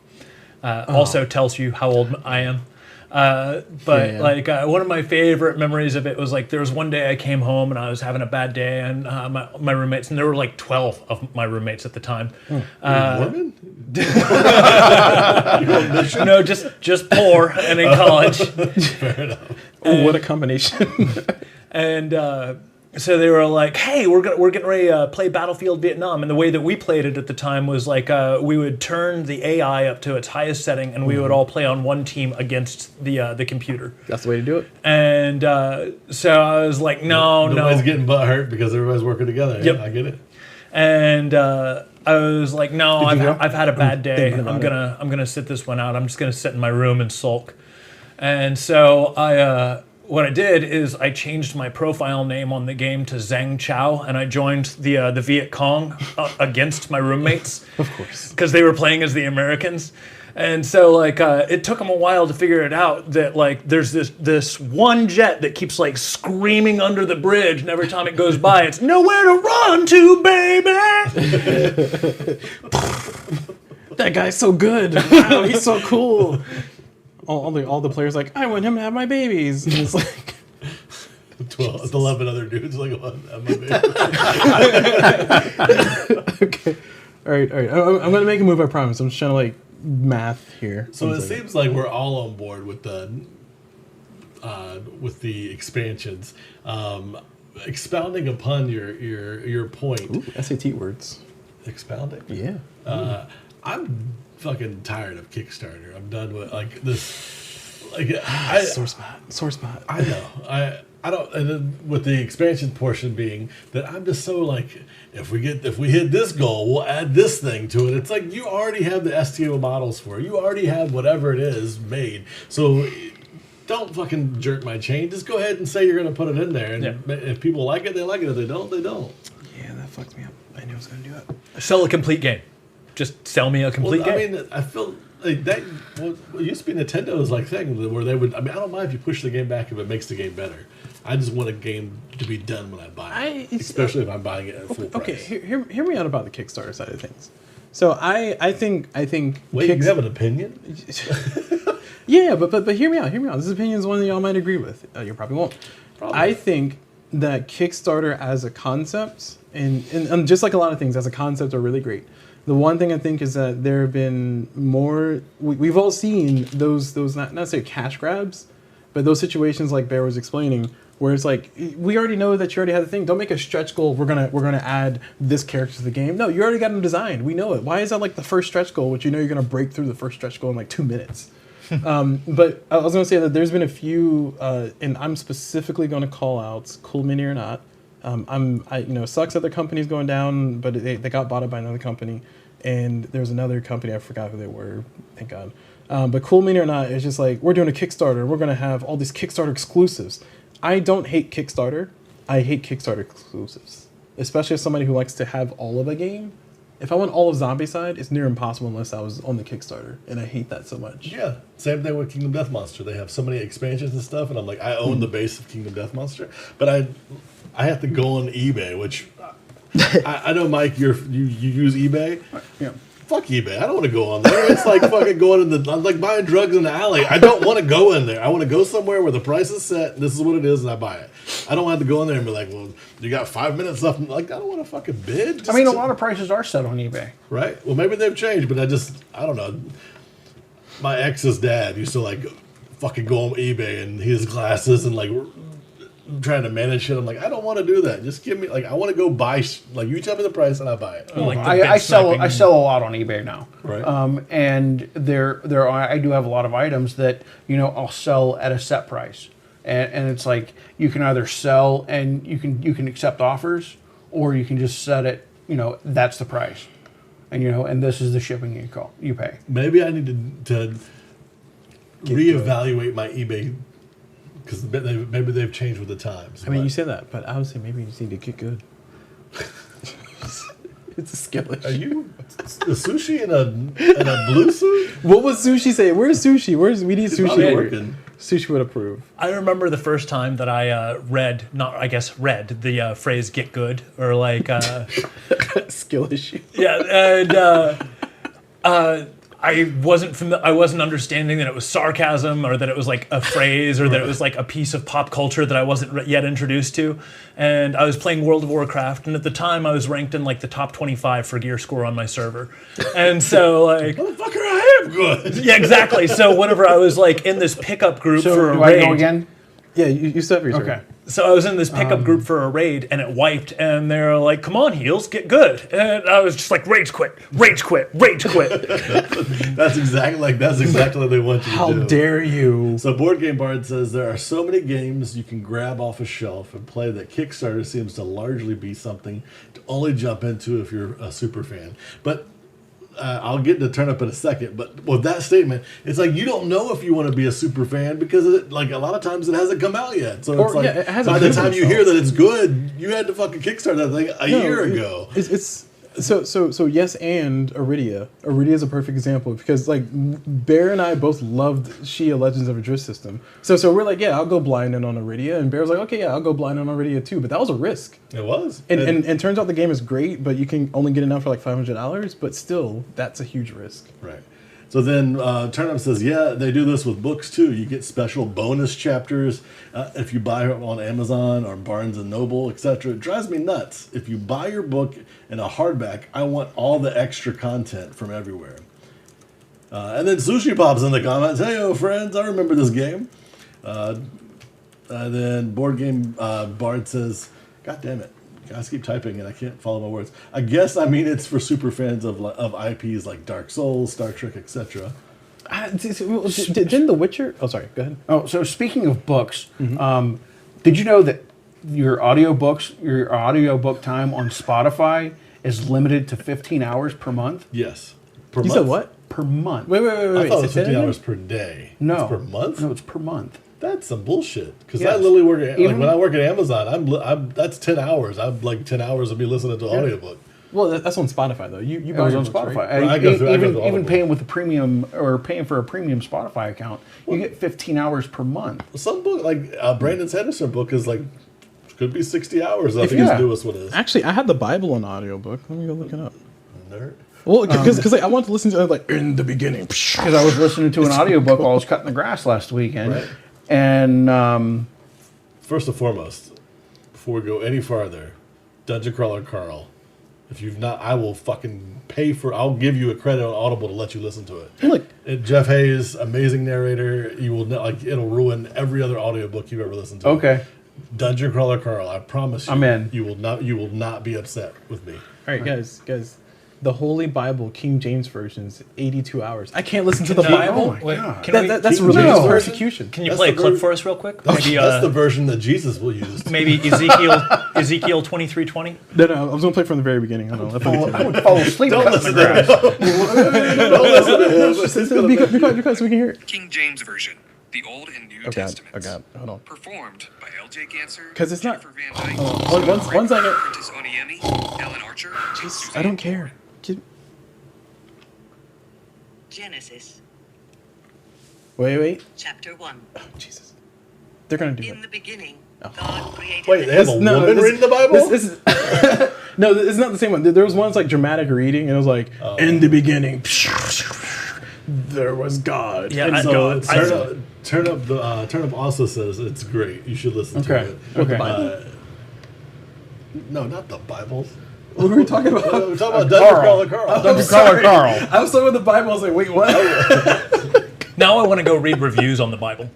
Also tells you how old I am. One of my favorite memories of it was like there was one day I came home and I was having a bad day, and my roommates, and there were like 12 of my roommates at the time. Mormon? No, just poor and in college. Fair enough. What a combination. And so they were like, "Hey, we're getting ready to play Battlefield Vietnam." And the way that we played it at the time was like we would turn the AI up to its highest setting, and we would all play on one team against the computer. That's the way to do it. And so I was like, Nobody's getting butt hurt because everybody's working together. Yep. Yeah, I get it. And I was like, "No, I've had a bad day. thinking I'm about gonna sit this one out. I'm just gonna sit in my room and sulk." And so what I did is I changed my profile name on the game to Zhang Chao, and I joined the Viet Cong against my roommates. Of course. Because they were playing as the Americans. And so like it took them a while to figure it out that like there's this one jet that keeps like screaming under the bridge, and every time it goes by it's nowhere to run to, baby. That guy's so good. Wow, he's so cool. All the players like, I want him to have my babies. And it's like 11 other dudes like, "What? I'm a baby." okay. All right. I'm gonna make a move, I promise. I'm just trying to like math here. So it seems like we're all on board with the expansions. Expounding upon your point. Ooh, SAT words. Expounding? Yeah. I'm fucking tired of Kickstarter. I'm done with like this. Like Sore spot. I know. I don't. And then with the expansion portion being that I'm just so like, if we hit this goal, we'll add this thing to it. It's like you already have the STO models for it. You already have whatever it is made. So don't fucking jerk my chain. Just go ahead and say you're going to put it in there. And if people like it, they like it. If they don't, they don't. Yeah, that fucked me up. I knew I was gonna do that. Sell a complete game. Just sell me a complete game. I mean, I feel like that. Well, it used to be Nintendo's like thing where they would. I mean, I don't mind if you push the game back if it makes the game better. I just want a game to be done when I buy it, especially if I'm buying it at full price. Okay, hear me out about the Kickstarter side of things. So I think. Wait, you have an opinion? Yeah, but hear me out. This opinion is one that y'all might agree with. You probably won't. Probably. I think that Kickstarter as a concept, and just like a lot of things as a concept, are really great. The one thing I think is that there have been more. We've all seen those not say cash grabs, but those situations like Bear was explaining, where it's like we already know that you already have the thing. Don't make a stretch goal. We're gonna add this character to the game. No, you already got them designed. We know it. Why is that like the first stretch goal, which you know you're gonna break through the first stretch goal in like 2 minutes? But I was gonna say that there's been a few, and I'm specifically gonna call out Cool Mini or Not. It sucks that their company's going down, but they got bought up by another company, and there's another company, I forgot who they were, thank God. But Cool Mini or Not is just like, we're doing a Kickstarter, we're gonna have all these Kickstarter exclusives. I don't hate Kickstarter, I hate Kickstarter exclusives. Especially as somebody who likes to have all of a game. If I want all of Zombicide, it's near impossible unless I was on the Kickstarter, and I hate that so much. Yeah, same thing with Kingdom Death Monster. They have so many expansions and stuff, and I'm like, I own the base of Kingdom Death Monster, but I have to go on eBay, which I know, Mike, you use eBay. Yeah. fuck eBay. I don't want to go on there. It's like fucking going in the, I'm like buying drugs in the alley. I don't want to go in there. I want to go somewhere where the price is set. This is what it is, and I buy it. I don't have to go in there and be like, well, you got 5 minutes left. Like, I don't want to fucking bid. I mean, a lot of prices are set on eBay. Right. Well, maybe they've changed, but I don't know. My ex's dad used to like fucking go on eBay and his glasses and like trying to manage shit. I'm like, I don't want to do that. Just give me, like, I want to go buy, like, you tell me the price and I buy it. Like the I sell bid a lot on eBay now. Right. And I do have a lot of items that, I'll sell at a set price. And it's like, you can either sell and you can accept offers, or you can just set it, that's the price. And, and this is the shipping you pay. Maybe I need to reevaluate my eBay, because maybe they've changed with the times. I mean, you say that, but I would say maybe you just need to get good. It's a skill issue. Are you a sushi in a blue suit? What was Sushi say? Where's Sushi? We need It's Sushi. probably here. working. Sushi would approve. I remember the first time that I read the phrase "get good" or like Skill issue. yeah, and I wasn't understanding that it was sarcasm, or that it was like a phrase, or that it was like a piece of pop culture that I wasn't yet introduced to. And I was playing World of Warcraft, and at the time I was ranked in like the top 25 for gear score on my server. And so like, Motherfucker, I am good. yeah, exactly. So whenever I was like in this pickup group for a do I raid, go again? Yeah, you set up your turn. Okay. so I was in this pickup group for a raid, and it wiped, and they're like, "Come on, heels, get good." And I was just like, "Rage quit, rage quit, rage quit." That's exactly what they want you to How do. dare you? So Board Game Bard says there are so many games you can grab off a shelf and play that Kickstarter seems to largely be something to only jump into if you're a super fan. But I'll get to Turnip in a second. But with that statement, it's like you don't know if you want to be a super fan because like a lot of times it hasn't come out yet. So Or, it's like yeah, it hasn't by the proven time you itself. hear that it's good, you had to fucking Kickstart that thing a year ago. It's so yes, and Iridia. Iridia is a perfect example because like Bear and I both loved Shia Legends of a Drift System. So we're like, yeah, I'll go blind in on Iridia, and Bear's like, okay, yeah, I'll go blind in on Iridia too. But that was a risk. It was. And turns out the game is great, but you can only get it now for like $500. But still, that's a huge risk. Right. So then Turnip says, yeah, they do this with books too. You get special bonus chapters if you buy it on Amazon or Barnes & Noble, etc. It drives me nuts. If you buy your book in a hardback, I want all the extra content from everywhere. And then Sushi pops in the comments, hey, friends, I remember this game. And then Board Game Bard says, God damn it. Guys keep typing and I can't follow my words. I guess I mean it's for super fans of IPs like Dark Souls, Star Trek, etc. Didn't The Witcher? Oh, sorry. Go ahead. Oh, so speaking of books, did you know that your audiobook time on Spotify is limited to 15 hours per month? Yes. Per You month. said what? Per month. Wait. I thought it was say that 15 again? hours per day. No. It's per month? No, it's per month. That's some bullshit. Because Yes. I literally work at, like Even- when I work at Amazon, that's 10 hours. I'm like 10 hours of me listening to an audiobook. Well, that's on Spotify though. You It buy was your on books, Spotify. right? Well, I go through even Audible. paying with the premium or paying for a premium Spotify account, you get 15 hours per month. Some book, like Brandon Sanderson book, is like, could be 60 hours. I think Yeah. his newest one is. Actually, I had the Bible on audiobook. Let me go look it up. Nerd. Well, because I wanted to listen to it like in the beginning. Because I was listening to an audiobook while I was cutting the grass last weekend. Right. And First and foremost, before we go any farther, Dungeon Crawler Carl. If you've not, I will fucking pay for. I'll give you a credit on Audible to let you listen to it. Hey, look, Jeff Hayes, amazing narrator. You will like it'll ruin every other audiobook you've ever listened to. okay. Dungeon Crawler Carl. I promise you. I'm in. You will not be upset with me. all right, guys, the Holy Bible, King James version's 82 hours. I can't listen to the No, Bible. Oh my wait, God. can we- That's King religious James persecution. Can you That's play a the clip ver- for us real quick? That's Maybe the version that Jesus will use. maybe Ezekiel 23:20. No, I was gonna play from the very beginning. I don't know. I would fall asleep Don't cutting the listen to grass. Don't listen to him. Because we can hear it. King James Version, the Old and New Oh god, Testaments. hold on. Performed by L.J. Ganser, 'Cause it's not- Jennifer Van Dyke, Hold on, one second. Prentice Oniemi, Ellen Archer, I don't care. Genesis, Wait. chapter 1. Oh, Jesus. They're gonna do In it. the beginning, Oh. God created Wait, they have a No, woman this- reading the Bible? This is No, it's not the same one. There was one that's like dramatic reading, and it was like, in the beginning, there was God. Yeah, And I- So God, Turnip also says it's great. You should listen to Okay. it. Okay. No, not the Bible. what were we talking about? We're talking about Dungeon Crawler Carl. Dungeon Crawler Carl. I was talking about the Bible. I was like, wait, what? Now I want to go read reviews on the Bible.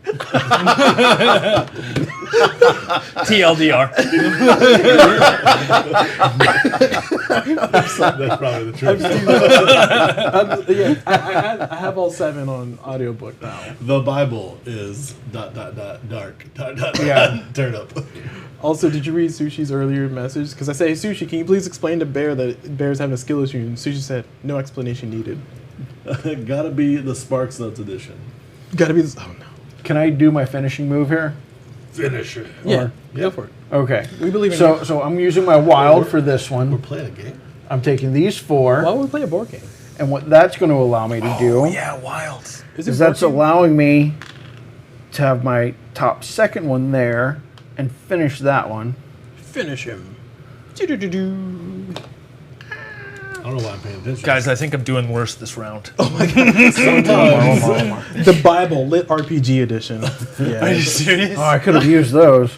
TLDR. That's probably the truth. Yeah, I have all 7 on audiobook now. The Bible is ... dark ... Yeah. Turnip. Also, did you read Sushi's earlier message? Because I say, hey, Sushi, can you please explain to Bear that Bear's having a skill issue? And Sushi said, no explanation needed. Gotta be the Sparks Notes edition. Gotta be this. Oh, no. Can I do my finishing move here? Finisher. Yeah, go for it. Okay. We believe in So, so I'm using my wild for this We're one. playing a game. I'm taking these 4, Why would we play a board game? and what that's going to allow me to do Yeah, wild. Is is that's allowing me to have my top second one there and finish that one. Finish him. Do-do-do-do. I don't know why I'm paying attention. Guys, I think I'm doing worse this round. The Bible Lit RPG edition. Yeah. Are you serious? Oh, I could have used those.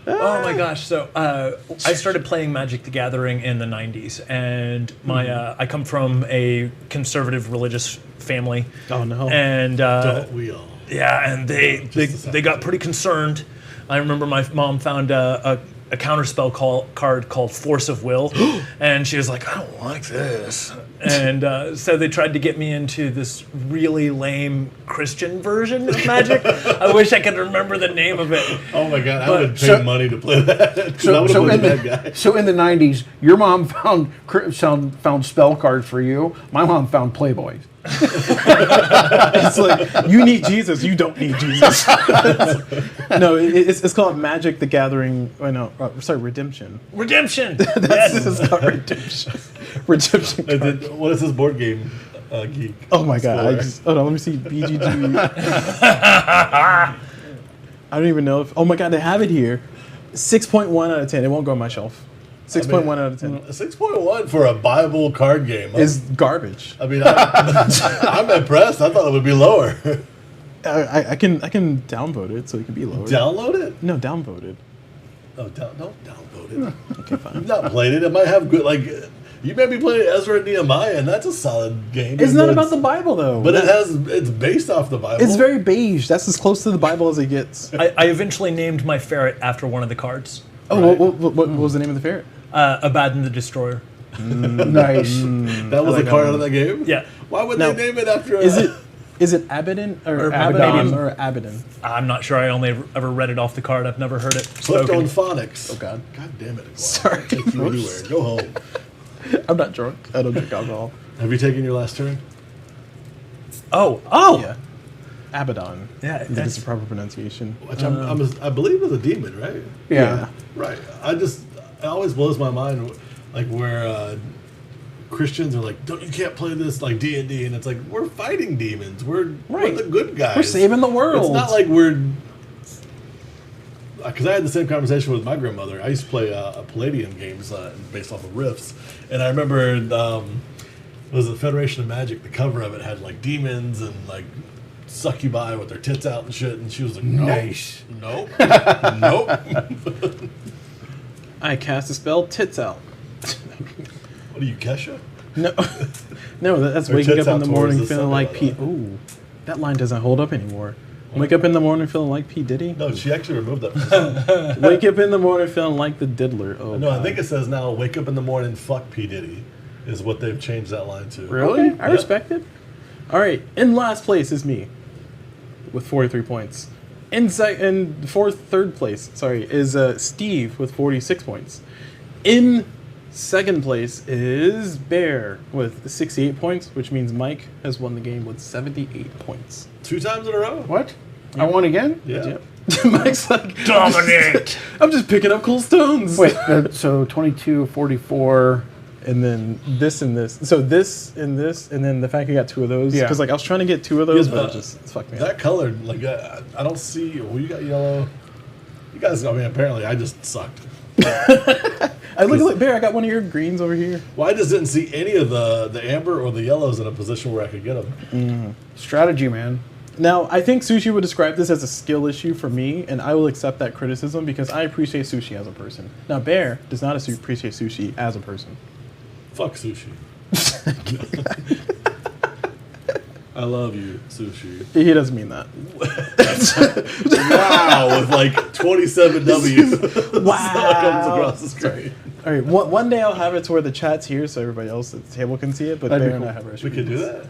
Oh my gosh! So I started playing Magic: The Gathering in the '90s, and my I come from a conservative religious family, Oh, no. and Don't we all? yeah, and they Just a second. got pretty concerned. I remember my mom found a counterspell card called Force of Will, and she was like, I don't like this. And so they tried to get me into this really lame Christian version of Magic. I wish I could remember the name of it. Oh my god, I But- would pay money to play that. 'Cause I So, would have so, played in that guy. the, so in the 90s, your mom found spell cards for you. My mom found Playboys. It's like, you need Jesus, you don't need Jesus. No, it's called Magic: The Gathering. Oh, no, sorry, Redemption. Redemption. This Yes. is called Redemption. Redemption. And then, what is this board game, geek? Oh my god! Score? Hold on, let me see. BGG. I don't even know if. Oh my god, they have it here. 6.1 out of 10. It won't go on my shelf. 6.1 out of 10 6.1 for a Bible card game. is garbage. I mean, I'm impressed. I thought it would be lower. I can downvote it so it can be lower. Download it? No, downvote it. Oh, don't download it. Okay, fine. I've not played it. It might have good, like, you may be playing Ezra and Nehemiah, and that's a solid game. It's not But about the Bible though. But it's based off the Bible. It's very beige. That's as close to the Bible as it gets. I eventually named my ferret after one of the cards. Oh, what was the name of the ferret? Abaddon the Destroyer. Nice. That was the card out of that game? Yeah. Why would Now, they name it after Is it Abaddon or Abaddon. Abaddon? I'm not sure. I only ever read it off the card. I've never heard it Clicked spoken. on phonics. Oh God. God damn it. Iguana. Sorry. Take you anywhere. Go home. I'm not drunk. I don't drink alcohol. Have you taken your last turn? Oh, Yeah. Abaddon. Yeah, I think it's the proper pronunciation. Which I believe is a demon, right? Yeah. Right. It always blows my mind, like where Christians are like, you can't play this like D&D, and it's like we're fighting demons. We're Right. the good guys. We're saving the world. It's not like we're. Because I had the same conversation with my grandmother. I used to play Palladium games based off of riffs, and I remember was it Federation of Magic? The cover of it had like demons and like succubi with their tits out and shit, and she was like, Nice. nope, nope. I cast a spell. Tits out. What are you, Kesha? No, no, that's Or waking tits up in out the towards morning the feeling sun, like P. Ooh, that line doesn't hold up anymore. Wake up in the morning feeling like P. Diddy. No, she actually removed that. From the song. Wake up in the morning feeling like the diddler. Oh, No, I God. think it says now, wake up in the morning, fuck P. Diddy, is what they've changed that line to. Really? Okay, I respect it. All right, in last place is me with 43 points. In third place, is Steve with 46 points. In second place is Bear with 68 points, which means Mike has won the game with 78 points. 2 times in a row? What? I won again? Yeah. Yep. Mike's like, Dominate. I'm just picking up cool stones. Wait, so 22, 44. And then this and this. So this and this, and then the fact I got 2 of those. Yeah. Because like I was trying to get 2 of those, Yeah, but it fucked me up. That color, like, I don't see. Well, you got yellow. You guys, I mean, apparently I just sucked. I look, Bear, I got one of your greens over here. Well, I just didn't see any of the amber or the yellows in a position where I could get them. Strategy, man. Now, I think Sushi would describe this as a skill issue for me, and I will accept that criticism because I appreciate Sushi as a person. Now, Bear does not appreciate Sushi as a person. Fuck sushi. I love you, sushi. He doesn't mean that. Wow, with like 27 W's. Wow. comes across the screen. All right, one day I'll have it to where the chat's here so everybody else at the table can see it, but That'd be Bear and cool. I have our We screens. could do that.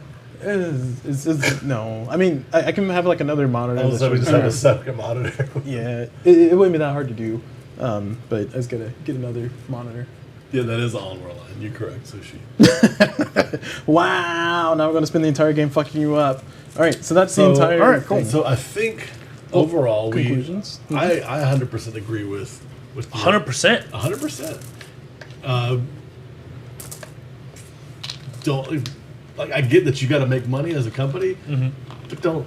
No. I mean, I can have like another monitor. Also, that we just shows- have a separate monitor. Yeah, it wouldn't be that hard to do, but I was gonna get another monitor. Yeah, that is all we're line. You're correct, sushi. Wow! Now we're gonna spend the entire game fucking you up. All right, so that's the entire. all right, cool. thing. So I think overall, conclusions? I 100% agree with 100%. 100%. Don't like. I get that you got to make money as a company, but don't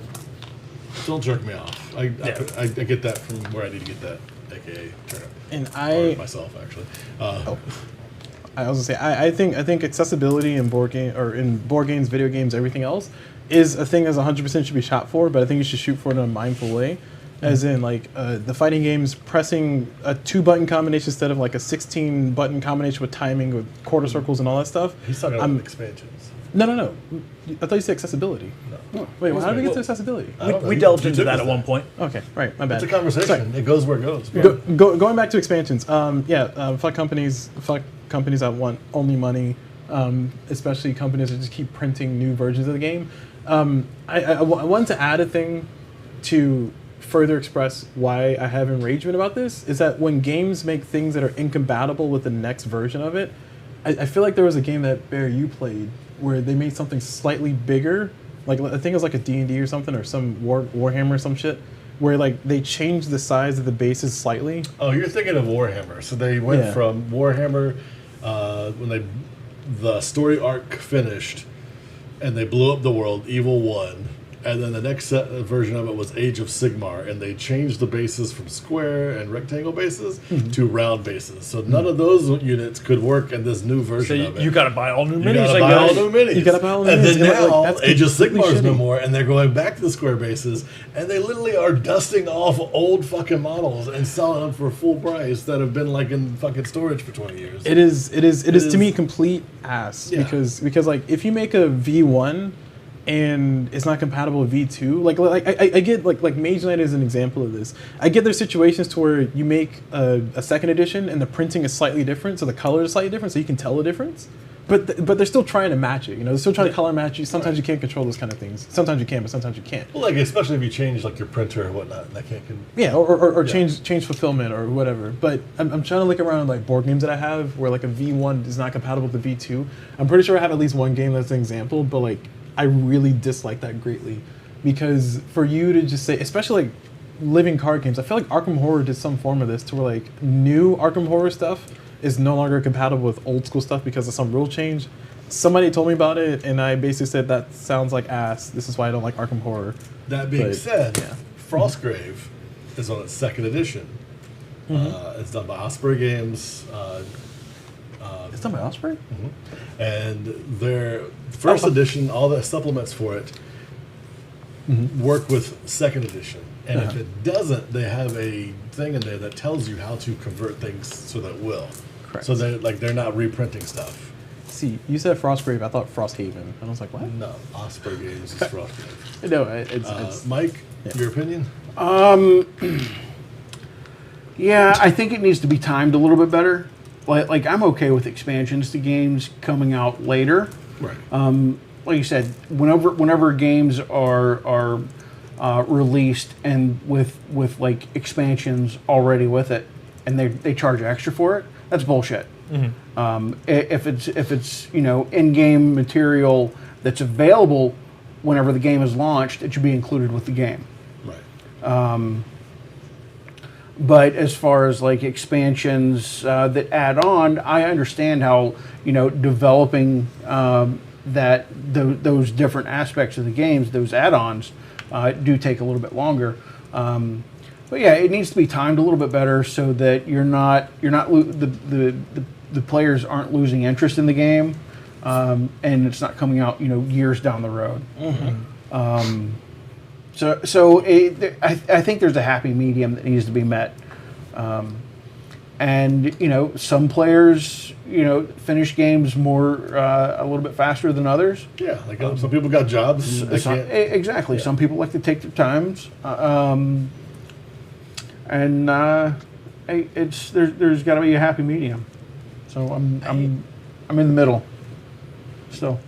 jerk me off. I get that from where I need to get that, aka turnip. And Or myself actually. I was gonna say, I think accessibility in board games, video games, everything else is a thing that's 100% should be shot for. But I think you should shoot for it in a mindful way, as in like the fighting games, pressing a 2-button combination instead of like a 16-button combination with timing, with quarter circles and all that stuff. He's talking about expansions. No. I thought you said accessibility. No. Wait, how did we get to Well, accessibility? I don't know. We delved You into took that us at there. one point. Okay, right, my bad. It's a conversation. Sorry. It goes where it goes. Going back to expansions, fuck companies that want only money, especially companies that just keep printing new versions of the game. I want to add a thing to further express why I have enragement about this, is that when games make things that are incompatible with the next version of it, I feel like there was a game that, Bear, you played where they made something slightly bigger, like I think it was like a D&D or something, or some Warhammer or some shit, where like they changed the size of the bases slightly. Oh, you're thinking of Warhammer. So they went Yeah. from Warhammer when the story arc finished, and they blew up the world, Evil 1. And then the next version of it was Age of Sigmar, and they changed the bases from square and rectangle bases to round bases. So none of those units could work in this new So version of it. you got to buy all new You minis, gotta I buy all guess. new minis. You gotta buy all new and minis. then And, like, now that's Age of completely Sigmar's no shitty. more, and they're going back to the square bases, and they literally are dusting off old fucking models and selling them for full price that have been like in fucking storage for 20 years. It is is- to me complete ass, Yeah. because like if you make a V1 and it's not compatible with V2, like I get like Mage Knight is an example of this. I get there's situations to where you make a second edition and the printing is slightly different, so the color is slightly different, so you can tell the difference. But they're still trying to match it, you know. They're still trying to color match you. Sometimes you can't control those kind of things. Sometimes you can, but sometimes you can't. Well, like especially if you change like your printer or whatnot, that can't. Yeah, or Yeah. change fulfillment or whatever. But I'm trying to look around like board games that I have where like a V1 is not compatible with the V2. I'm pretty sure I have at least one game that's an example, but like I really dislike that greatly, because for you to just say, especially like living card games, I feel like Arkham Horror did some form of this to where like new Arkham Horror stuff is no longer compatible with old school stuff because of some rule change. Somebody told me about it, and I basically said that sounds like ass. This is why I don't like Arkham Horror. That being But, said, yeah. Frostgrave is on its second edition. It's done by Osprey Games. It's done by Osprey. And their first edition, all the supplements for it work with second edition. And if it doesn't, they have a thing in there that tells you how to convert things so that it will. Correct. So they're not reprinting stuff. See, you said Frostgrave. I thought Frosthaven. And I was like, what? No, Osprey Games is Frostgrave. No, it's Mike, your opinion? Yeah, I think it needs to be timed a little bit better. Like I'm okay with expansions to games coming out later. Right. Like you said, whenever games are released and with like expansions already with it, and they charge extra for it, that's bullshit. If it's in-game material that's available whenever the game is launched, it should be included with the game. Right. But as far as like expansions that add on, I understand how developing those different aspects of the games, those add-ons, do take a little bit longer. But yeah, it needs to be timed a little bit better so that the players aren't losing interest in the game, and it's not coming out years down the road. I think there's a happy medium that needs to be met, and some players finish games a little bit faster than others. Yeah, like some people got jobs. Exactly. Yeah. Some people like to take their times, there's got to be a happy medium. So I'm in the middle. Still.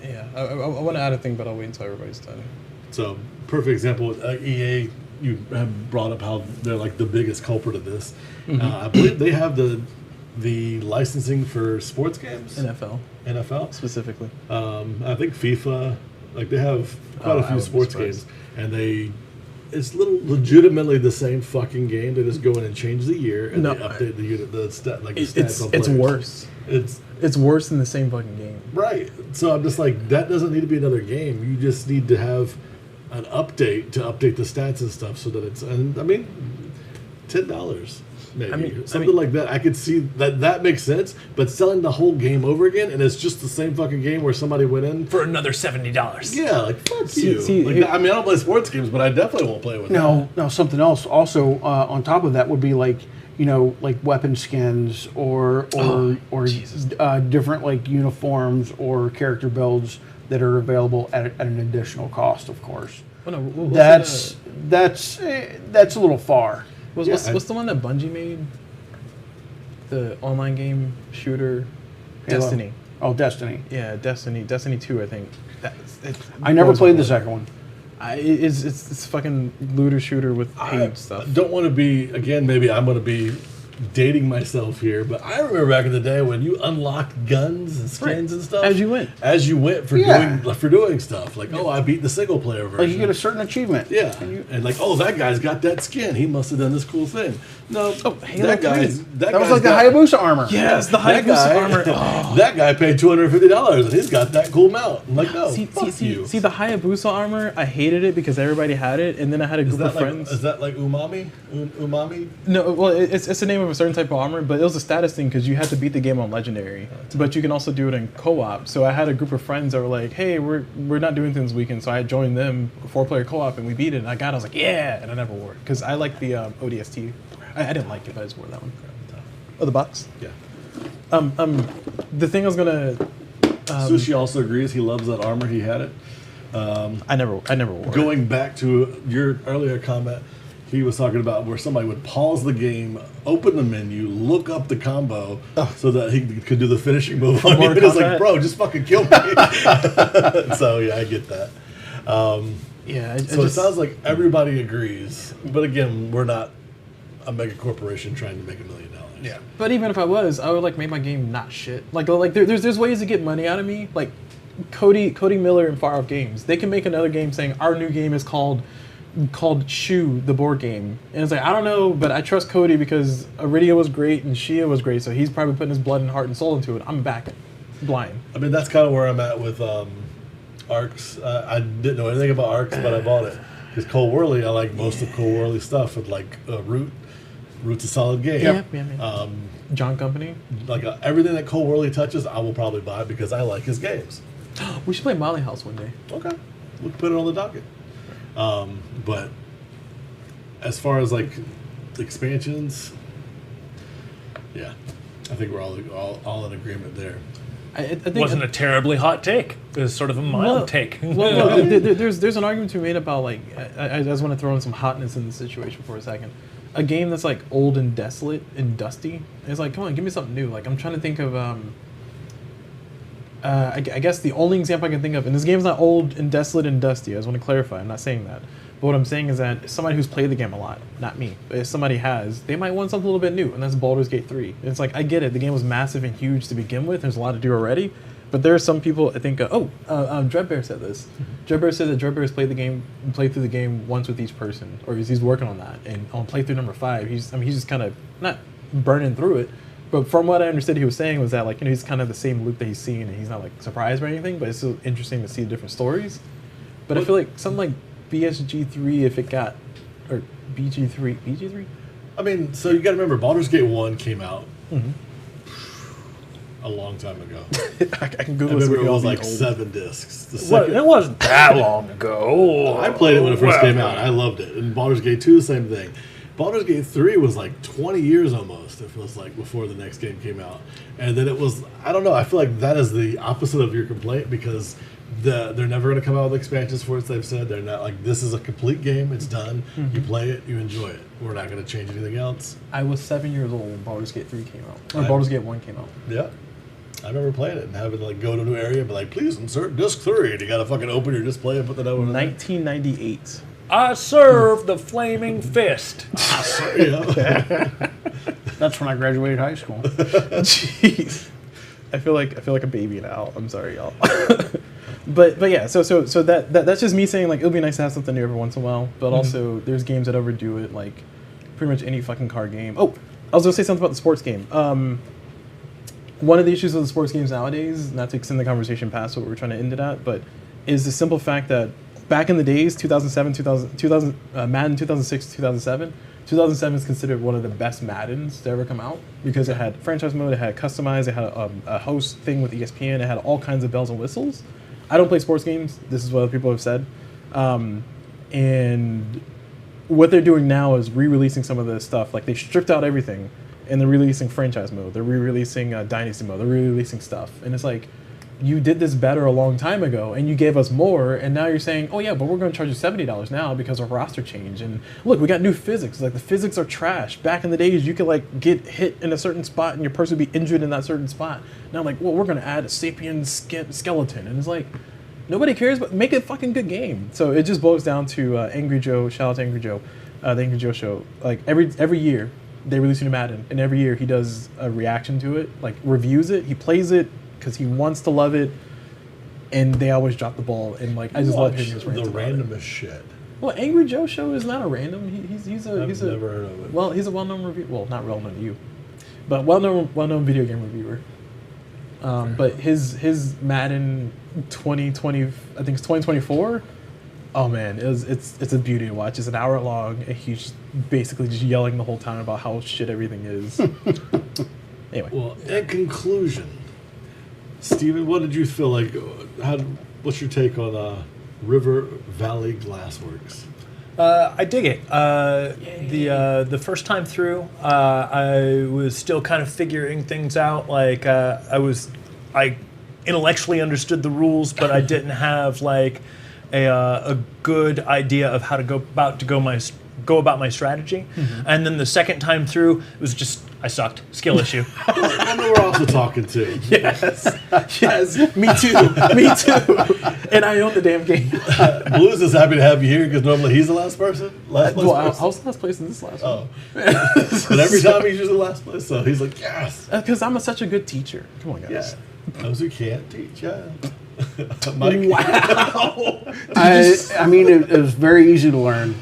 Yeah, I want to add a thing, but I'll wait until everybody's done. So, perfect example with EA. You have brought up how they're like the biggest culprit of this. I believe they have the licensing for sports games. NFL specifically. I think FIFA. Like they have quite a few sports games, and it's legitimately the same fucking game. They just go in and change the year and they update the unit, the stat, like the stats on players. It's worse. It's worse than the same fucking game. Right. So I'm just like, that doesn't need to be another game. You just need to have an update to update the stats and stuff so that it's, and I mean, $10 maybe. Something like that. I could see that makes sense, but selling the whole game over again and it's just the same fucking game where somebody went in for another $70. Yeah, like fuck you. I mean, I don't play sports games, but I definitely won't play with that. No, something else. Also, on top of that would be like weapon skins or different like uniforms or character builds that are available at an additional cost, of course. Well, no, that's a little far. What's the one that Bungie made? The online game shooter, Halo. Destiny. Oh, Destiny. Yeah, Destiny 2, I think. I never played the second one. It's fucking looter shooter with paid stuff. Don't want to be, again, maybe I'm going to be dating myself here, but I remember back in the day when you unlocked guns and skins and stuff. As you went for doing stuff. Like, I beat the single player version. Like you get a certain achievement. Yeah. And like, that guy's got that skin. He must have done this cool thing. No. Halo that guy was like the Hayabusa armor. Yes, the Hayabusa armor. That guy paid $250 and he's got that cool mount. I'm like, no, fuck you. See, the Hayabusa armor, I hated it because everybody had it, and then I had a group of friends. Is that like umami? Umami? No, well, it's the name of a certain type of armor, but it was a status thing because you had to beat the game on Legendary. But you can also do it in co-op. So I had a group of friends that were like, hey, we're not doing things this weekend, so I joined them, 4-player co-op, and we beat it, and I was like, yeah, and I never wore it because I like the ODST. I didn't like it, but I just wore that one. Oh, the box? Yeah. The thing I was gonna. Sushi also agrees. He loves that armor. He had it. I never wore it. Going back to your earlier comment, he was talking about where somebody would pause the game, open the menu, look up the combo so that he could do the finishing move on you. And it's like, bro, just fucking kill me. So yeah, I get that. It sounds like everybody agrees, but again, we're not a mega corporation trying to make $1 million. Yeah. But even if I was, I would like make my game not shit. Like there's ways to get money out of me. Like Cody Miller and Far Off Games, they can make another game saying our new game is called Shoe, the board game. And it's like, I don't know, but I trust Cody because Iridia was great and Shia was great, so he's probably putting his blood and heart and soul into it. I'm backing. Blind. I mean, that's kind of where I'm at with Arcs. I didn't know anything about Arcs, but I bought it. Because Cole Worley, I like most of Cole Worley's stuff. With like Root's a solid game. Yeah. John Company. Like everything that Cole Worley touches, I will probably buy because I like his games. We should play Molly House one day. Okay. We'll put it on the docket. But as far as like expansions, yeah, I think we're all in agreement there. I think wasn't a terribly hot take. It was sort of a mild take. There's an argument to be made about like I just want to throw in some hotness in the situation for a second. A game that's like old and desolate and dusty. It's like, come on, give me something new. Like I'm trying to think of I guess the only example I can think of, and this game's not old and desolate and dusty. I just want to clarify. I'm not saying that. But what I'm saying is that somebody who's played the game a lot, not me, but if somebody has, they might want something a little bit new, and that's Baldur's Gate 3. And it's like, I get it. The game was massive and huge to begin with. There's a lot to do already. But there are some people, I think, Dreadbear said this. Dreadbear said that Dreadbear has played through the game once with each person, or he's working on that. And on playthrough number 5, he's just kind of, not burning through it, but from what I understood he was saying was that, like, he's kind of the same loop that he's seen, and he's not, like, surprised by anything, but it's still interesting to see the different stories. But I feel like something like BSG3, if it got or BG3. BG3? I mean, so you got to remember, Baldur's Gate 1 came out a long time ago. I can I Google this. remember it was all like be old. 7 discs. The Well, second, it wasn't that long ago. I played it when it first came out. I loved it. And Baldur's Gate 2, same thing. Baldur's Gate 3 was like 20 years almost, it feels like, before the next game came out. And then it was, I don't know, I feel like that is the opposite of your complaint because they're never going to come out with expansions for it, they've said. They're not like, this is a complete game, it's done, you play it, you enjoy it. We're not going to change anything else. I was 7 years old when Baldur's Gate 3 came out. Or I- Baldur's Gate 1 came out. Yeah. I remember playing it and having to like go to a new area and be like, please insert disc 3. And you got to fucking open your display and put that over there. 1998. I serve the flaming fist. Yeah. That's when I graduated high school. Jeez. I feel like a baby now. I'm sorry, y'all. but yeah, so that's just me saying like it would be nice to have something new every once in a while. But also there's games that overdo it, like pretty much any fucking card game. Oh, I was gonna say something about the sports game. One of the issues with the sports games nowadays, not to extend the conversation past what we're trying to end it at, but is the simple fact that back in the days, 2007, Madden 2006, 2007 is considered one of the best Maddens to ever come out because it had franchise mode, it had customized, it had a host thing with ESPN, it had all kinds of bells and whistles. I don't play sports games. This is what other people have said. And what they're doing now is re-releasing some of the stuff. Like they stripped out everything and they're releasing franchise mode. They're re-releasing dynasty mode. They're re-releasing stuff. And it's like, you did this better a long time ago and you gave us more and now you're saying, oh yeah, but we're going to charge you $70 now because of roster change. And look, we got new physics. Like the physics are trash. Back in the days, you could like get hit in a certain spot and your person would be injured in that certain spot. Now like, well, we're going to add a sapien skeleton. And it's like, nobody cares, but make it a fucking good game. So it just boils down to Angry Joe. Shout out to Angry Joe, the Angry Joe show. Like every year they release a new Madden and every year he does a reaction to it, like reviews it. He plays it because he wants to love it, and they always drop the ball. And like, I just love hearing his rants the about it. randomest shit. Well, Angry Joe show is not a random. He's a I've never heard of it. well, he's a well-known review. Well, not well-known to you, but well-known video game reviewer. But his Madden 2020, I think it's 2024. Oh man, it's a beauty to watch. It's an hour long, and he's just basically just yelling the whole time about how shit everything is. Anyway, Well, in conclusion, Steven, what did you feel like? What's your take on River Valley Glassworks? I dig it. The first time through, I was still kind of figuring things out. Like I intellectually understood the rules, but I didn't have like a good idea of how to go about my strategy. And then the second time through, it was just I sucked. Skill issue. I know we're also talking to. yes, me too. And I own the damn game. Blues is happy to have you here because normally he's the last person. Last place Well, I person. was last place in this last one. Oh. But every time he's usually last place, so he's like, yes. Because I'm such a good teacher. Come on, guys. Yeah. Those who can't teach, yeah. Mike. Wow. I mean, it was very easy to learn,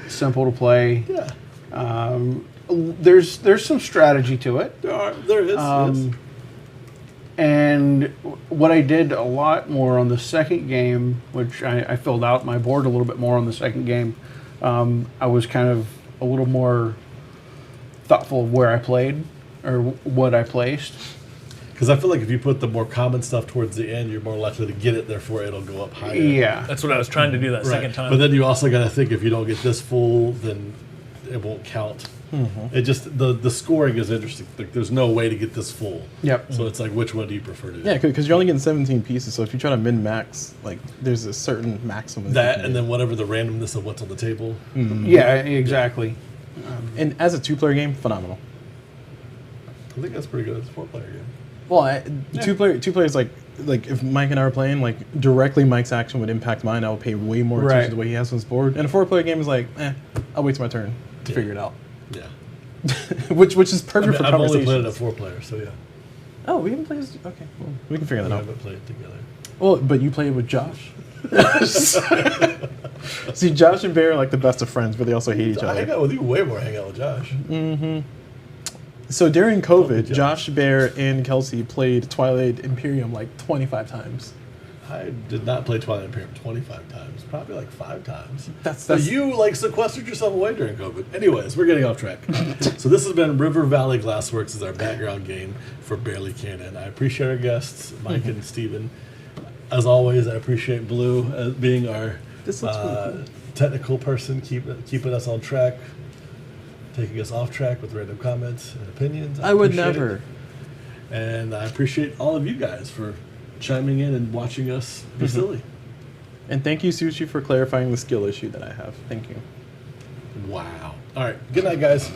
simple to play. Yeah. There's some strategy to it. There is. Yes. And what I did a lot more on the second game, which I filled out my board a little bit more on the second game, I was kind of a little more thoughtful of where I played or what I placed. Because I feel like if you put the more common stuff towards the end, you're more likely to get it, therefore it'll go up higher. Yeah. That's what I was trying to do that Right. second time. But then you also got to think if you don't get this full, then it won't count. It just, the scoring is interesting. Like, there's no way to get this full. Yep. So it's like, which one do you prefer to do? Yeah, because you're only getting 17 pieces, so if you try to min-max, like, there's a certain maximum. That and then whatever the randomness of what's on the table. Yeah, exactly. And as a two-player game, phenomenal. I think that's pretty good. It's a 4-player game. Well, two players, like if Mike and I were playing, like, directly Mike's action would impact mine. I would pay way more attention to the way he has on his board. And a 4-player game is like, I'll wait till my turn to figure it out. Yeah. which is perfect for I've only conversation. played it at 4-player, so yeah. Oh, we haven't played this? Okay, well, we can figure We that out. haven't played it together. Well, but you played with Josh. See, Josh and Bear are like the best of friends, but they also hate each I hang other. out with you way more. I hang out with Josh. So during COVID, Josh. Josh, Bear, and Kelsey played Twilight Imperium like 25 times. I did not play Twilight Imperium 25 times, probably like 5 times. That's- So you like sequestered yourself away during COVID. Anyways, we're getting off track. So this has been River Valley Glassworks as our background game for Barely Canon. I appreciate our guests, Mike and Steven. As always, I appreciate Blue as being our This looks really cool. technical person, keeping us on track, taking us off track with random comments and opinions. I would appreciate never. it. And I appreciate all of you guys for chiming in and watching us be silly. And thank you, Sushi, for clarifying the skill issue that I have. Thank you. Wow. All right. Good night, guys.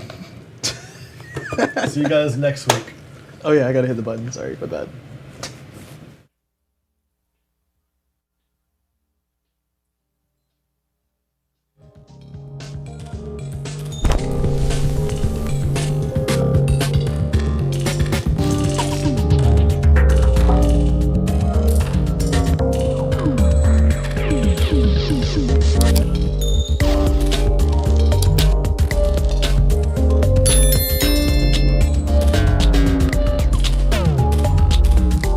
See you guys next week. Oh yeah, I gotta hit the button. Sorry, my bad.